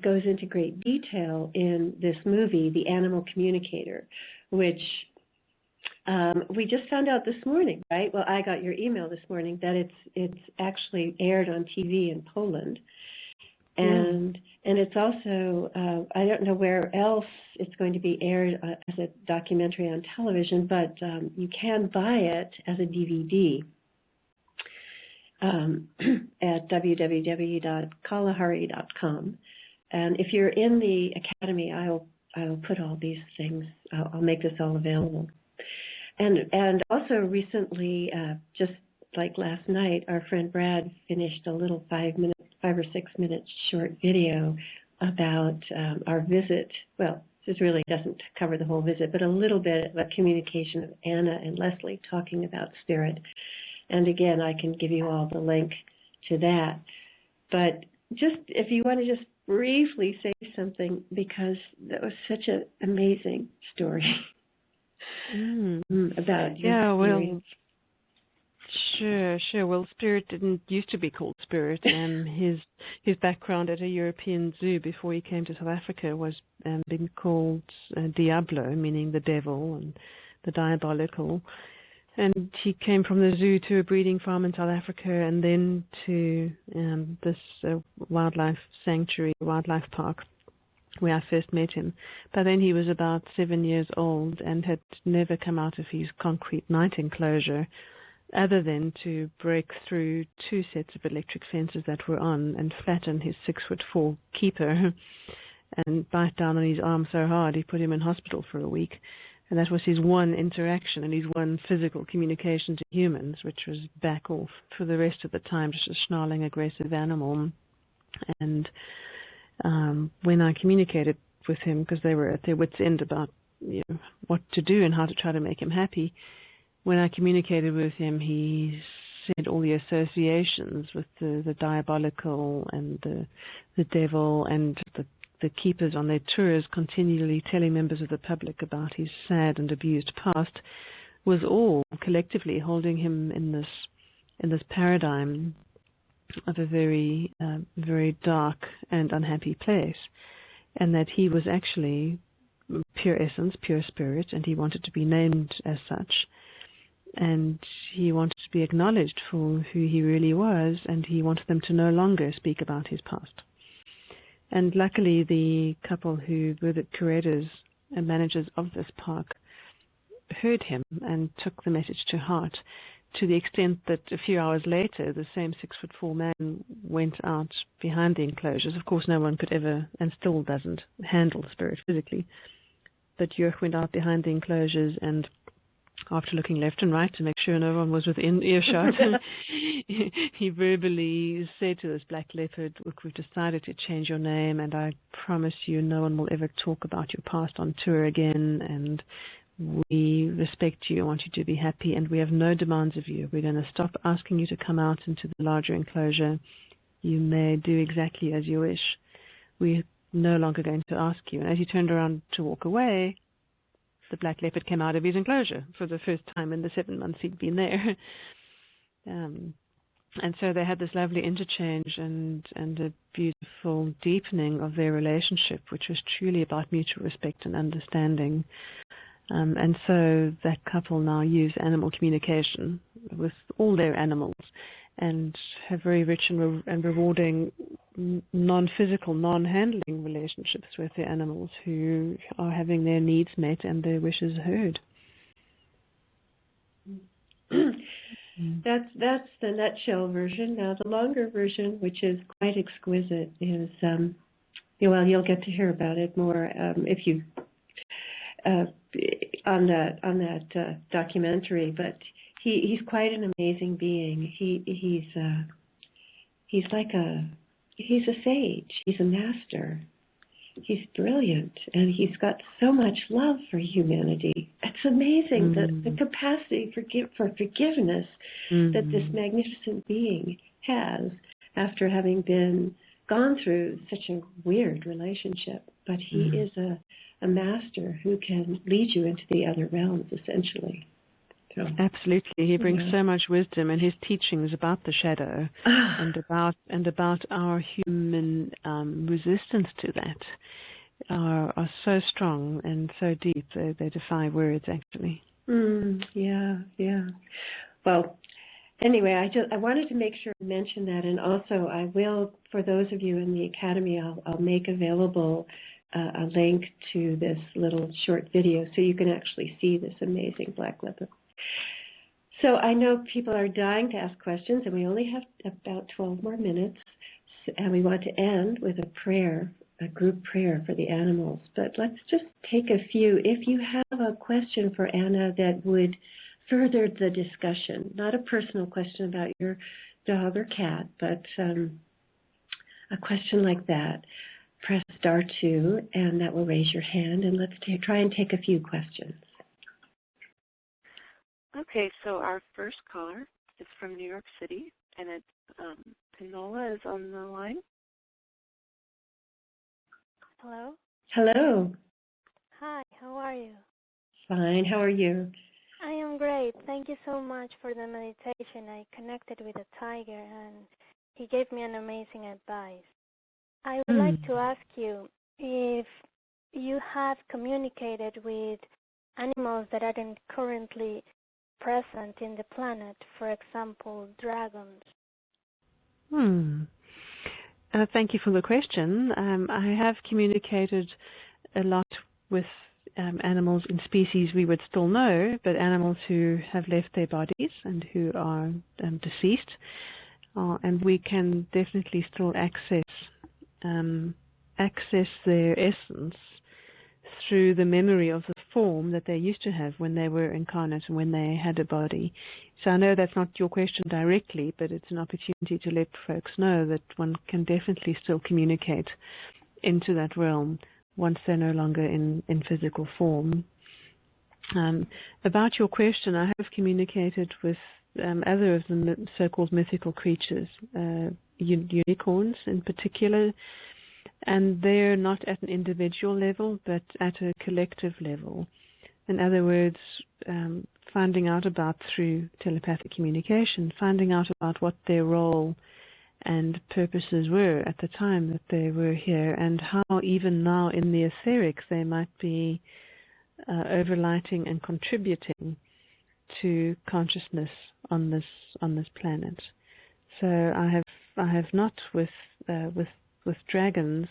goes into great detail in this movie, The Animal Communicator, which we just found out this morning, right? Well, I got your email this morning that it's actually aired on TV in Poland. And it's also, I don't know where else it's going to be aired as a documentary on television, but you can buy it as a DVD at www.kalahari.com. And if you're in the Academy, I'll put all these things, I'll make this all available. And also recently, just like last night, our friend Brad finished a little 5 or 6 minute short video about our visit. Well, this really doesn't cover the whole visit, but a little bit about communication of Anna and Leslie talking about spirit. And again, I can give you all the link to that. But just if you want to just briefly say something, because that was such an amazing story about your experience. Sure. Well, Spirit didn't used to be called Spirit. His background at a European zoo before he came to South Africa was being called Diablo, meaning the devil and the diabolical. And he came from the zoo to a breeding farm in South Africa, and then to this wildlife sanctuary, wildlife park, where I first met him. But then he was about 7 years old and had never come out of his concrete night enclosure, other than to break through 2 sets of electric fences that were on and flatten his 6'4" keeper and bite down on his arm so hard he put him in hospital for a week. And that was his one interaction and his one physical communication to humans, which was back off. For the rest of the time, just a snarling, aggressive animal. And when I communicated with him, because they were at their wits' end about what to do and how to try to make him happy, when I communicated with him, he said all the associations with the diabolical and the devil and the keepers on their tours continually telling members of the public about his sad and abused past was all collectively holding him in this paradigm of a very very dark and unhappy place, and that he was actually pure essence, pure spirit, and he wanted to be named as such. And he wanted to be acknowledged for who he really was, and he wanted them to no longer speak about his past. And luckily, the couple who were the curators and managers of this park heard him and took the message to heart, to the extent that a few hours later, the same 6'4" man went out behind the enclosures. Of course, no one could ever, and still doesn't, handle the spirit physically. But Jurg went out behind the enclosures, and after looking left and right to make sure no one was within earshot, he verbally said to this black leopard, "Look, we've decided to change your name, and I promise you no one will ever talk about your past on tour again, and we respect you and want you to be happy, and we have no demands of you. We're going to stop asking you to come out into the larger enclosure. You may do exactly as you wish. We're no longer going to ask you." And as he turned around to walk away, the black leopard came out of his enclosure for the first time in the 7 months he'd been there. And so they had this lovely interchange and a beautiful deepening of their relationship, which was truly about mutual respect and understanding. And so that couple now use animal communication with all their animals and have very rich and rewarding non-physical, non-handling relationships with their animals who are having their needs met and their wishes heard. That's the nutshell version. Now the longer version, which is quite exquisite, is well, you'll get to hear about it more if you on that documentary. But he's quite an amazing being. He's a sage. He's a master. He's brilliant, and he's got so much love for humanity. It's amazing the capacity for forgiveness that this magnificent being has after having gone through such a weird relationship. But he is a master who can lead you into the other realms, essentially. So, absolutely, he brings so much wisdom, and his teachings about the shadow and about our human resistance to that are so strong and so deep. They defy words, actually. Yeah. Well, anyway, I wanted to make sure to mention that, and also I will, for those of you in the Academy, I'll make available a link to this little short video so you can actually see this amazing black leopard. So I know people are dying to ask questions, and we only have about 12 more minutes, and we want to end with a prayer, a group prayer for the animals. But let's just take a few. If you have a question for Anna that would further the discussion, not a personal question about your dog or cat, but a question like that, press *2, and that will raise your hand, and let's try and take a few questions. Okay, so our first caller is from New York City, and it's Pinola is on the line. Hello? Hello. Hi, how are you? Fine, how are you? I am great. Thank you so much for the meditation. I connected with a tiger, and he gave me an amazing advice. I would like to ask you if you have communicated with animals that aren't currently present in the planet, for example, dragons. Thank you for the question. I have communicated a lot with animals in species we would still know, but animals who have left their bodies and who are deceased, and we can definitely still access their essence through the memory of the form that they used to have when they were incarnate and when they had a body. So I know that's not your question directly, but it's an opportunity to let folks know that one can definitely still communicate into that realm once they're no longer in physical form. About your question, I have communicated with other of the so-called mythical creatures, unicorns in particular, and they're not at an individual level, but at a collective level. In other words, finding out about, through telepathic communication, finding out about what their role and purposes were at the time that they were here, and how even now in the etherics they might be overlighting and contributing to consciousness on this planet. So I have not with dragons,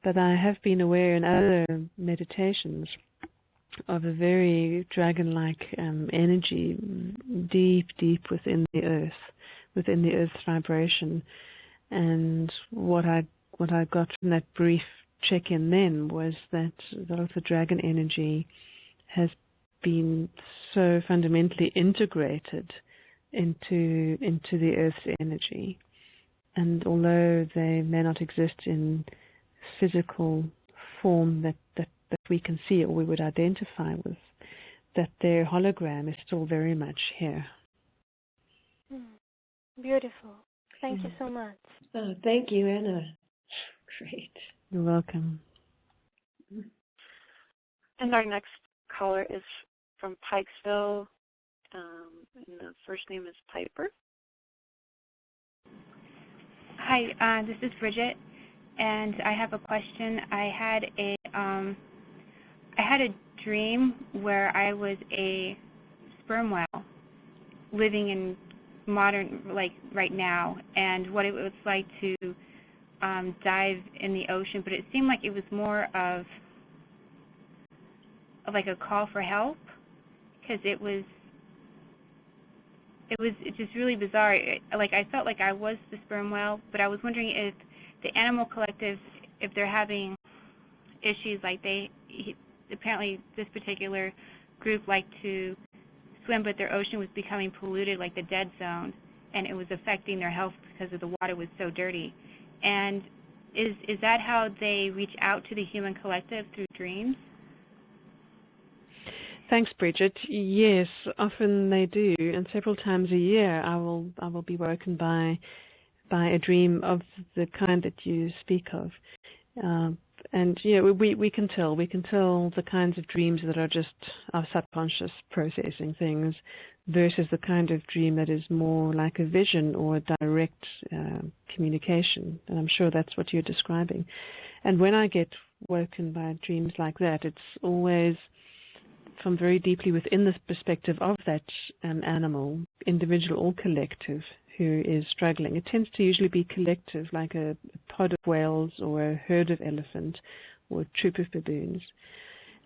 but I have been aware in other meditations of a very dragon-like energy deep within the earth's vibration. And what I got from that brief check-in then was that a lot of the dragon energy has been so fundamentally integrated into the earth's energy. And although they may not exist in physical form that we can see or we would identify with, that their hologram is still very much here. Beautiful. Thank you so much. Oh, thank you, Anna. Great. You're welcome. And our next caller is from Pikesville, and the first name is Piper. Hi, this is Bridget, and I have a question. I had a dream where I was a sperm whale living in modern, like right now, and what it was like to dive in the ocean, but it seemed like it was more of like a call for help, because it was just really bizarre. Like I felt like I was the sperm whale, but I was wondering if the animal collective, if they're having issues, like apparently this particular group liked to swim, but their ocean was becoming polluted, like the dead zone, and it was affecting their health because of the water was so dirty. And is that how they reach out to the human collective, through dreams? Thanks, Bridget. Yes, often they do, and several times a year I will be woken by a dream of the kind that you speak of. And yeah, we can tell the kinds of dreams that are just our subconscious processing things versus the kind of dream that is more like a vision or a direct communication. And I'm sure that's what you're describing. And when I get woken by dreams like that, it's always from very deeply within the perspective of that animal, individual or collective, who is struggling. It tends to usually be collective, like a pod of whales or a herd of elephant or a troop of baboons.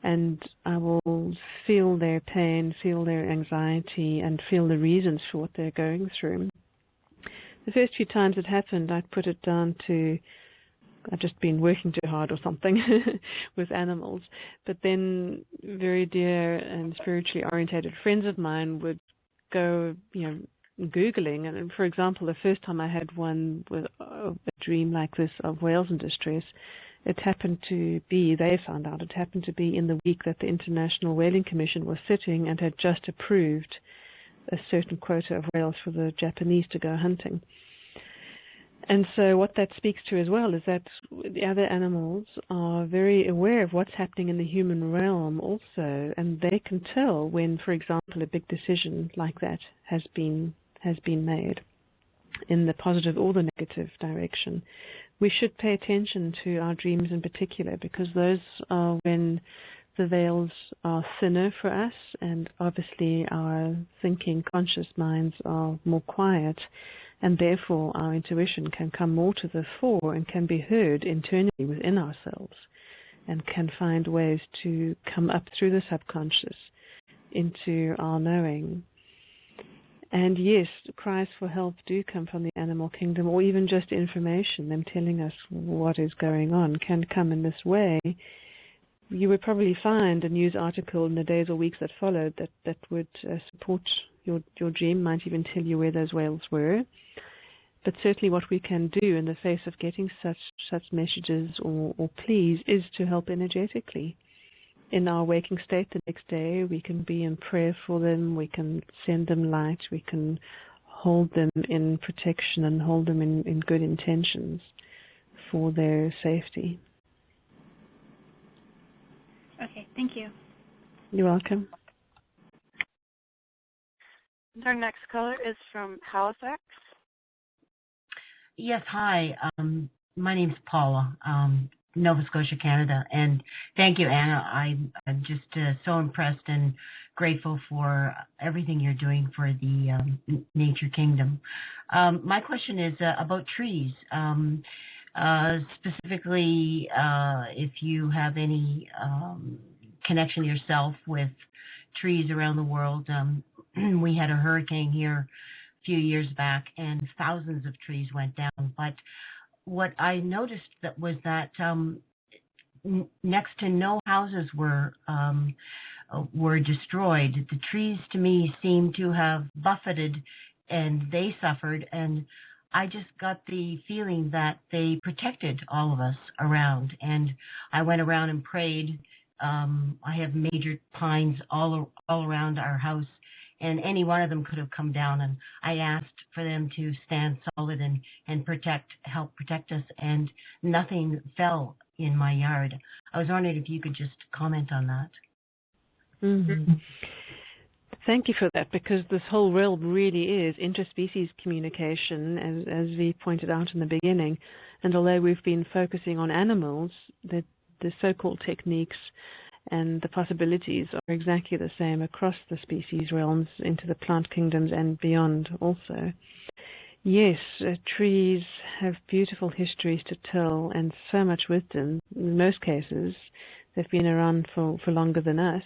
And I will feel their pain, feel their anxiety, and feel the reasons for what they're going through. The first few times it happened, I'd put it down to I'd just been working too hard or something with animals. But then very dear and spiritually orientated friends of mine would go, Googling. And for example, the first time I had one with a dream like this of whales in distress, it happened to be, they found out, it happened to be in the week that the International Whaling Commission was sitting and had just approved a certain quota of whales for the Japanese to go hunting. And so what that speaks to as well is that the other animals are very aware of what's happening in the human realm also, and they can tell when, for example, a big decision like that has been made in the positive or the negative direction. We should pay attention to our dreams in particular, because those are when the veils are thinner for us, and obviously our thinking, conscious minds are more quiet, and therefore our intuition can come more to the fore and can be heard internally within ourselves, and can find ways to come up through the subconscious into our knowing. And yes, cries for help do come from the animal kingdom, or even just information, them telling us what is going on, can come in this way. You would probably find a news article in the days or weeks that followed that would support your dream, might even tell you where those whales were. But certainly what we can do in the face of getting such messages or pleas is to help energetically. In our waking state the next day, we can be in prayer for them, we can send them light, we can hold them in protection and hold them in good intentions for their safety. Okay, thank you. You're welcome. Our next caller is from Halifax. Yes, hi. My name's Paula, Nova Scotia, Canada, and thank you, Anna. I'm just so impressed and grateful for everything you're doing for the Nature Kingdom. My question is about trees. Specifically, if you have any connection yourself with trees around the world. We had a hurricane here few years back, and thousands of trees went down. But what I noticed was that next to no houses were destroyed. The trees, to me, seemed to have buffeted, and they suffered. And I just got the feeling that they protected all of us around. And I went around and prayed. I have major pines all around our house, and any one of them could have come down, and I asked for them to stand solid and help protect us, and nothing fell in my yard. I was wondering if you could just comment on that. Mm-hmm. Thank you for that, because this whole realm really is interspecies communication, as we pointed out in the beginning. And although we've been focusing on animals, the so-called techniques and the possibilities are exactly the same across the species realms into the plant kingdoms and beyond also. Yes, trees have beautiful histories to tell and so much wisdom. In most cases, they've been around for longer than us,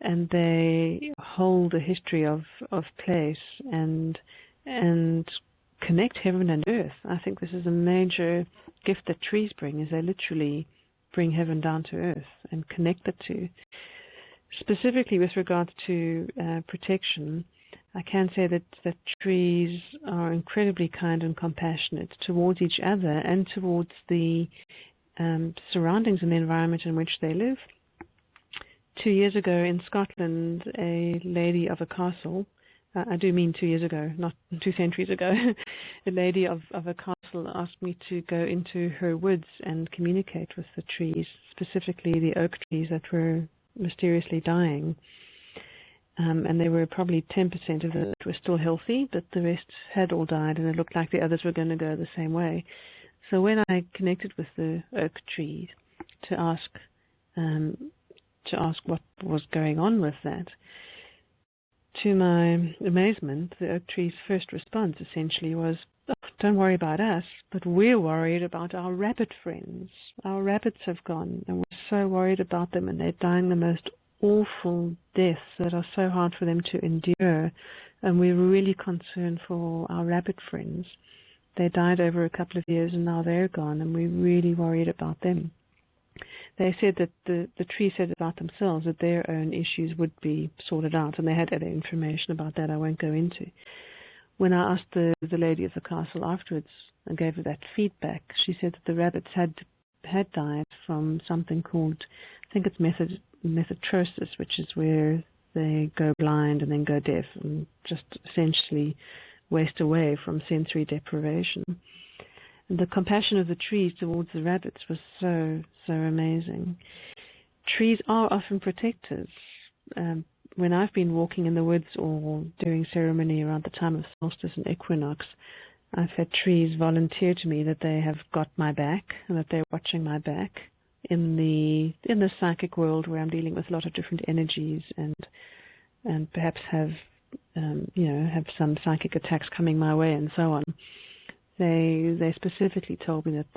and they hold a history of place and connect heaven and earth. I think this is a major gift that trees bring, is they literally bring heaven down to earth and connect the two. Specifically with regards to protection, I can say that trees are incredibly kind and compassionate towards each other and towards the surroundings and the environment in which they live. 2 years ago in Scotland, a lady of a castle, I do mean 2 years ago, not 2 centuries ago, a lady of a castle asked me to go into her woods and communicate with the trees, specifically the oak trees that were mysteriously dying. And there were probably 10% of them that were still healthy, but the rest had all died, and it looked like the others were going to go the same way. So when I connected with the oak trees to ask what was going on with that, to my amazement, the oak tree's first response essentially was, oh, don't worry about us, but we're worried about our rabbit friends. Our rabbits have gone, and we're so worried about them, and they're dying the most awful deaths that are so hard for them to endure, and we're really concerned for our rabbit friends. They died over a couple of years, and now they're gone, and we're really worried about them. They said that the tree said about themselves that their own issues would be sorted out, and they had other information about that I won't go into. When I asked the lady of the castle afterwards and gave her that feedback, she said that the rabbits had died from something called, I think it's methotrosis, which is where they go blind and then go deaf and just essentially waste away from sensory deprivation. And the compassion of the trees towards the rabbits was so amazing. Trees are often protectors. When I've been walking in the woods or doing ceremony around the time of solstice and equinox, I've had trees volunteer to me that they have got my back and that they're watching my back in the psychic world, where I'm dealing with a lot of different energies and perhaps have have some psychic attacks coming my way and so on. They specifically told me that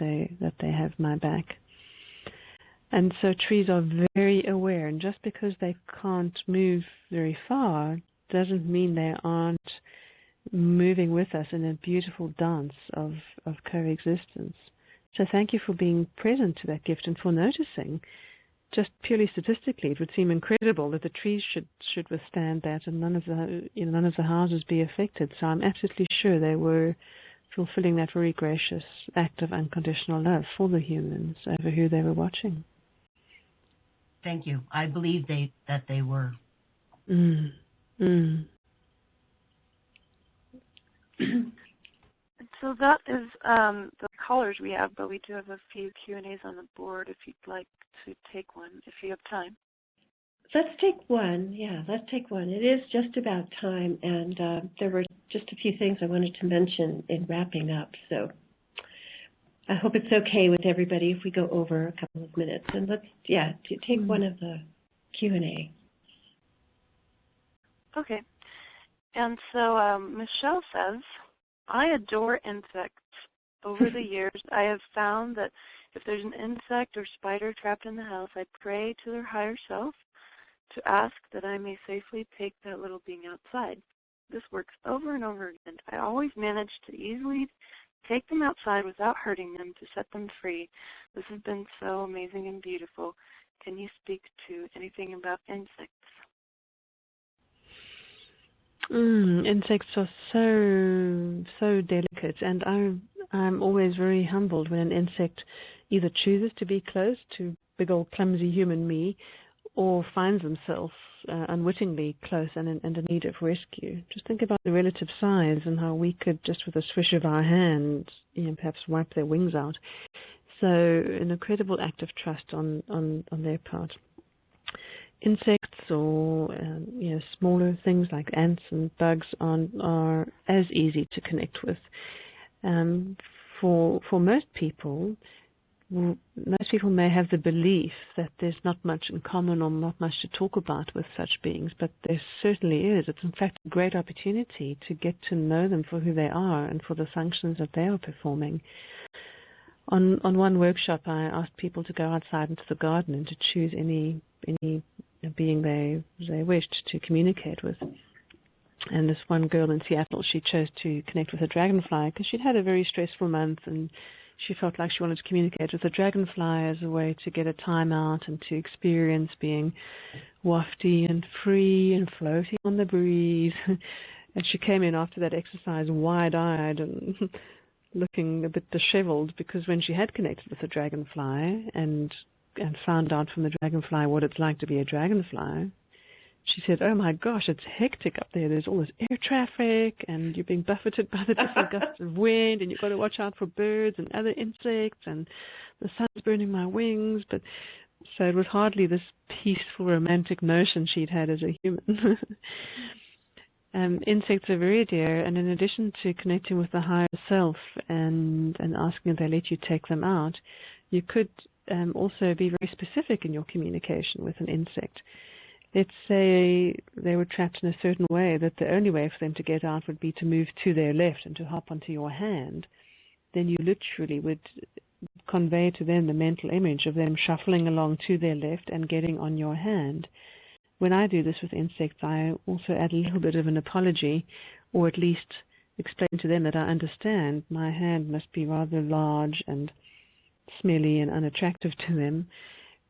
they have my back. And so trees are very aware, and just because they can't move very far doesn't mean they aren't moving with us in a beautiful dance of coexistence. So thank you for being present to that gift and for noticing. Just purely statistically, it would seem incredible that the trees should withstand that, and none of the houses be affected. So I'm absolutely sure they were fulfilling that very gracious act of unconditional love for the humans over who they were watching. Thank you. I believe that they were. So that is the callers we have, but we do have a few Q&As on the board if you'd like to take one, if you have time. Let's take one. Yeah, let's take one. It is just about time, and there were just a few things I wanted to mention in wrapping up. So I hope it's okay with everybody if we go over a couple of minutes. And let's, take one of the Q&A. Okay. And so Michelle says, I adore insects. Over the years, I have found that if there's an insect or spider trapped in the house, I pray to their higher self to ask that I may safely take that little being outside. This works over and over again. I always manage to easily take them outside without hurting them to set them free. This has been so amazing and beautiful. Can you speak to anything about insects? Insects are so delicate, and I'm always very humbled when an insect either chooses to be close to big old clumsy human me, or finds themselves unwittingly close and in need of rescue. Just think about the relative size and how we could, just with a swish of our hand, perhaps wipe their wings out. So an incredible act of trust on their part. Insects or smaller things like ants and bugs are as easy to connect with. For most people may have the belief that there's not much in common or not much to talk about with such beings, but there certainly is. It's in fact a great opportunity to get to know them for who they are and for the functions that they are performing. On one workshop, I asked people to go outside into the garden and to choose any being they wished to communicate with. And this one girl in Seattle, she chose to connect with a dragonfly because she'd had a very stressful month, and she felt like she wanted to communicate with a dragonfly as a way to get a time out and to experience being wafty and free and floating on the breeze. And she came in after that exercise wide-eyed and looking a bit disheveled, because when she had connected with a dragonfly and found out from the dragonfly what it's like to be a dragonfly, she said, oh my gosh, it's hectic up there. There's all this air traffic, and you're being buffeted by the different gusts of wind, and you've got to watch out for birds and other insects, and the sun's burning my wings. But so it was hardly this peaceful, romantic notion she'd had as a human. Insects are very dear, and in addition to connecting with the higher self and asking if they let you take them out, you could also be very specific in your communication with an insect. Let's say they were trapped in a certain way, that the only way for them to get out would be to move to their left and to hop onto your hand. Then you literally would convey to them the mental image of them shuffling along to their left and getting on your hand. When I do this with insects, I also add a little bit of an apology, or at least explain to them that I understand my hand must be rather large and smelly and unattractive to them,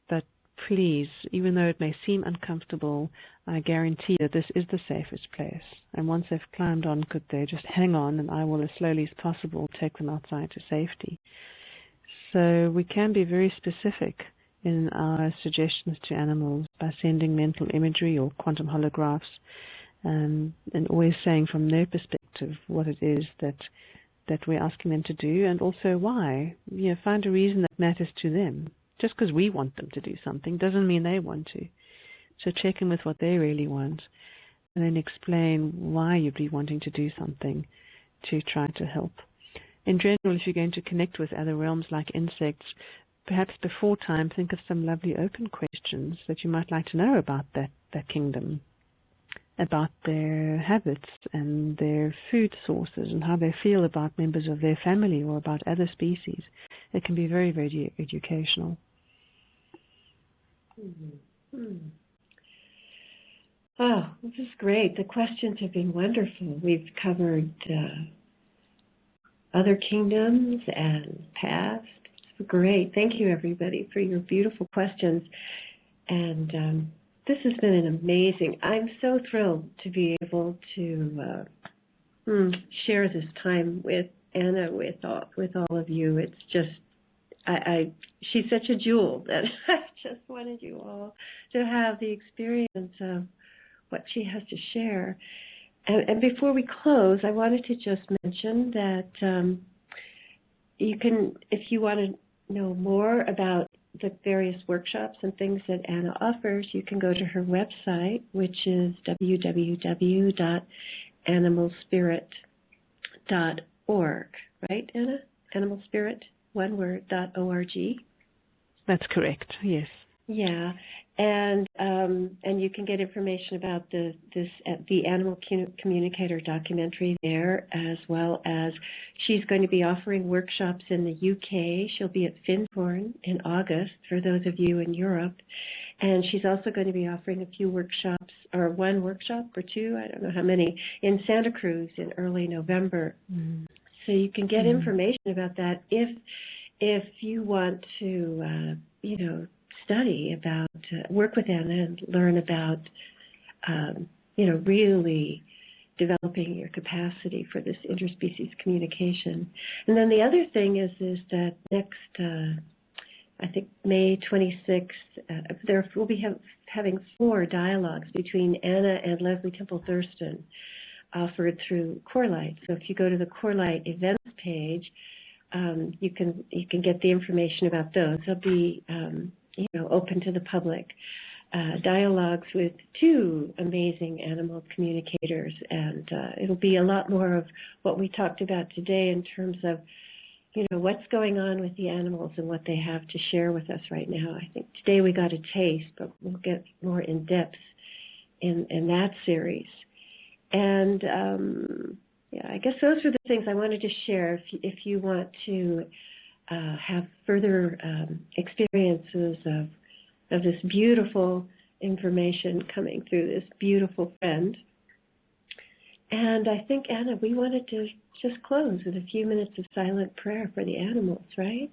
but please, even though it may seem uncomfortable, I guarantee that this is the safest place. And once they've climbed on, could they just hang on, and I will, as slowly as possible, take them outside to safety. So we can be very specific in our suggestions to animals by sending mental imagery or quantum holographs, and always saying from their perspective what it is that we're asking them to do, and also why. Find a reason that matters to them. Just because we want them to do something doesn't mean they want to. So check in with what they really want, and then explain why you'd be wanting to do something to try to help. In general, if you're going to connect with other realms like insects, perhaps before time, think of some lovely open questions that you might like to know about that kingdom, about their habits and their food sources and how they feel about members of their family or about other species. It can be very, very educational. Oh, this is great. The questions have been wonderful. We've covered other kingdoms and past. It's great. Thank you, everybody, for your beautiful questions. And this has been an amazing. I'm so thrilled to be able to share this time with Anna, with all of you. It's just, she's such a jewel that I just wanted you all to have the experience of what she has to share. And before we close, I wanted to just mention that you can, if you want to know more about the various workshops and things that Anna offers, you can go to her website, which is www.animalspirit.org. Right, Anna? Animal Spirit? one word, .org. That's correct, yes. Yeah, and you can get information about the Animal Communicator documentary there, as well as she's going to be offering workshops in the UK. She'll be at Findhorn in August for those of you in Europe, and she's also going to be offering a few workshops, or one workshop or two, I don't know how many, in Santa Cruz in early November. So you can get information about that if you want to, study about, work with Anna and learn about, really developing your capacity for this interspecies communication. And then the other thing is that next, I think May 26th, we'll be having 4 dialogues between Anna and Leslie Temple Thurston offered through Corelight. So if you go to the Corelight events page, you can get the information about those. They'll be open to the public. Dialogues with 2 amazing animal communicators, and it'll be a lot more of what we talked about today in terms of what's going on with the animals and what they have to share with us right now. I think today we got a taste, but we'll get more in depth in that series. And I guess those are the things I wanted to share. If you want to have further experiences of this beautiful information coming through this beautiful friend. And I think, Anna, we wanted to just close with a few minutes of silent prayer for the animals, right?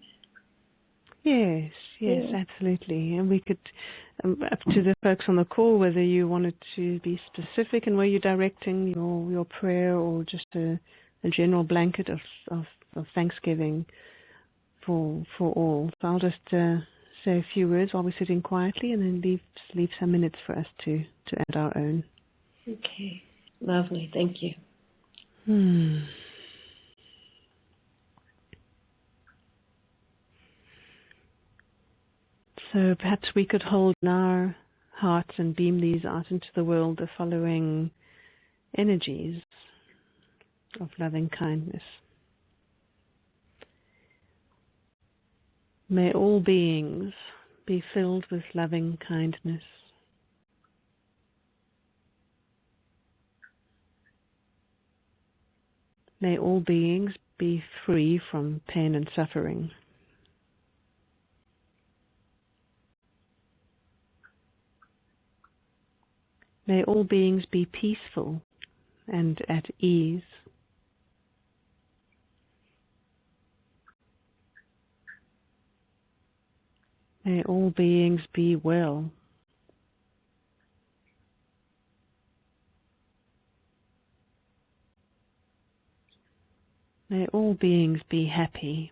Yes, absolutely. And we could, up to the folks on the call, whether you wanted to be specific in where you're directing your prayer, or just a general blanket of thanksgiving for all. So I'll just say a few words while we're sitting quietly, and then leave some minutes for us to add our own. Okay, lovely. Thank you. So perhaps we could hold in our hearts and beam these out into the world the following energies of loving kindness. May all beings be filled with loving kindness. May all beings be free from pain and suffering. May all beings be peaceful and at ease. May all beings be well. May all beings be happy.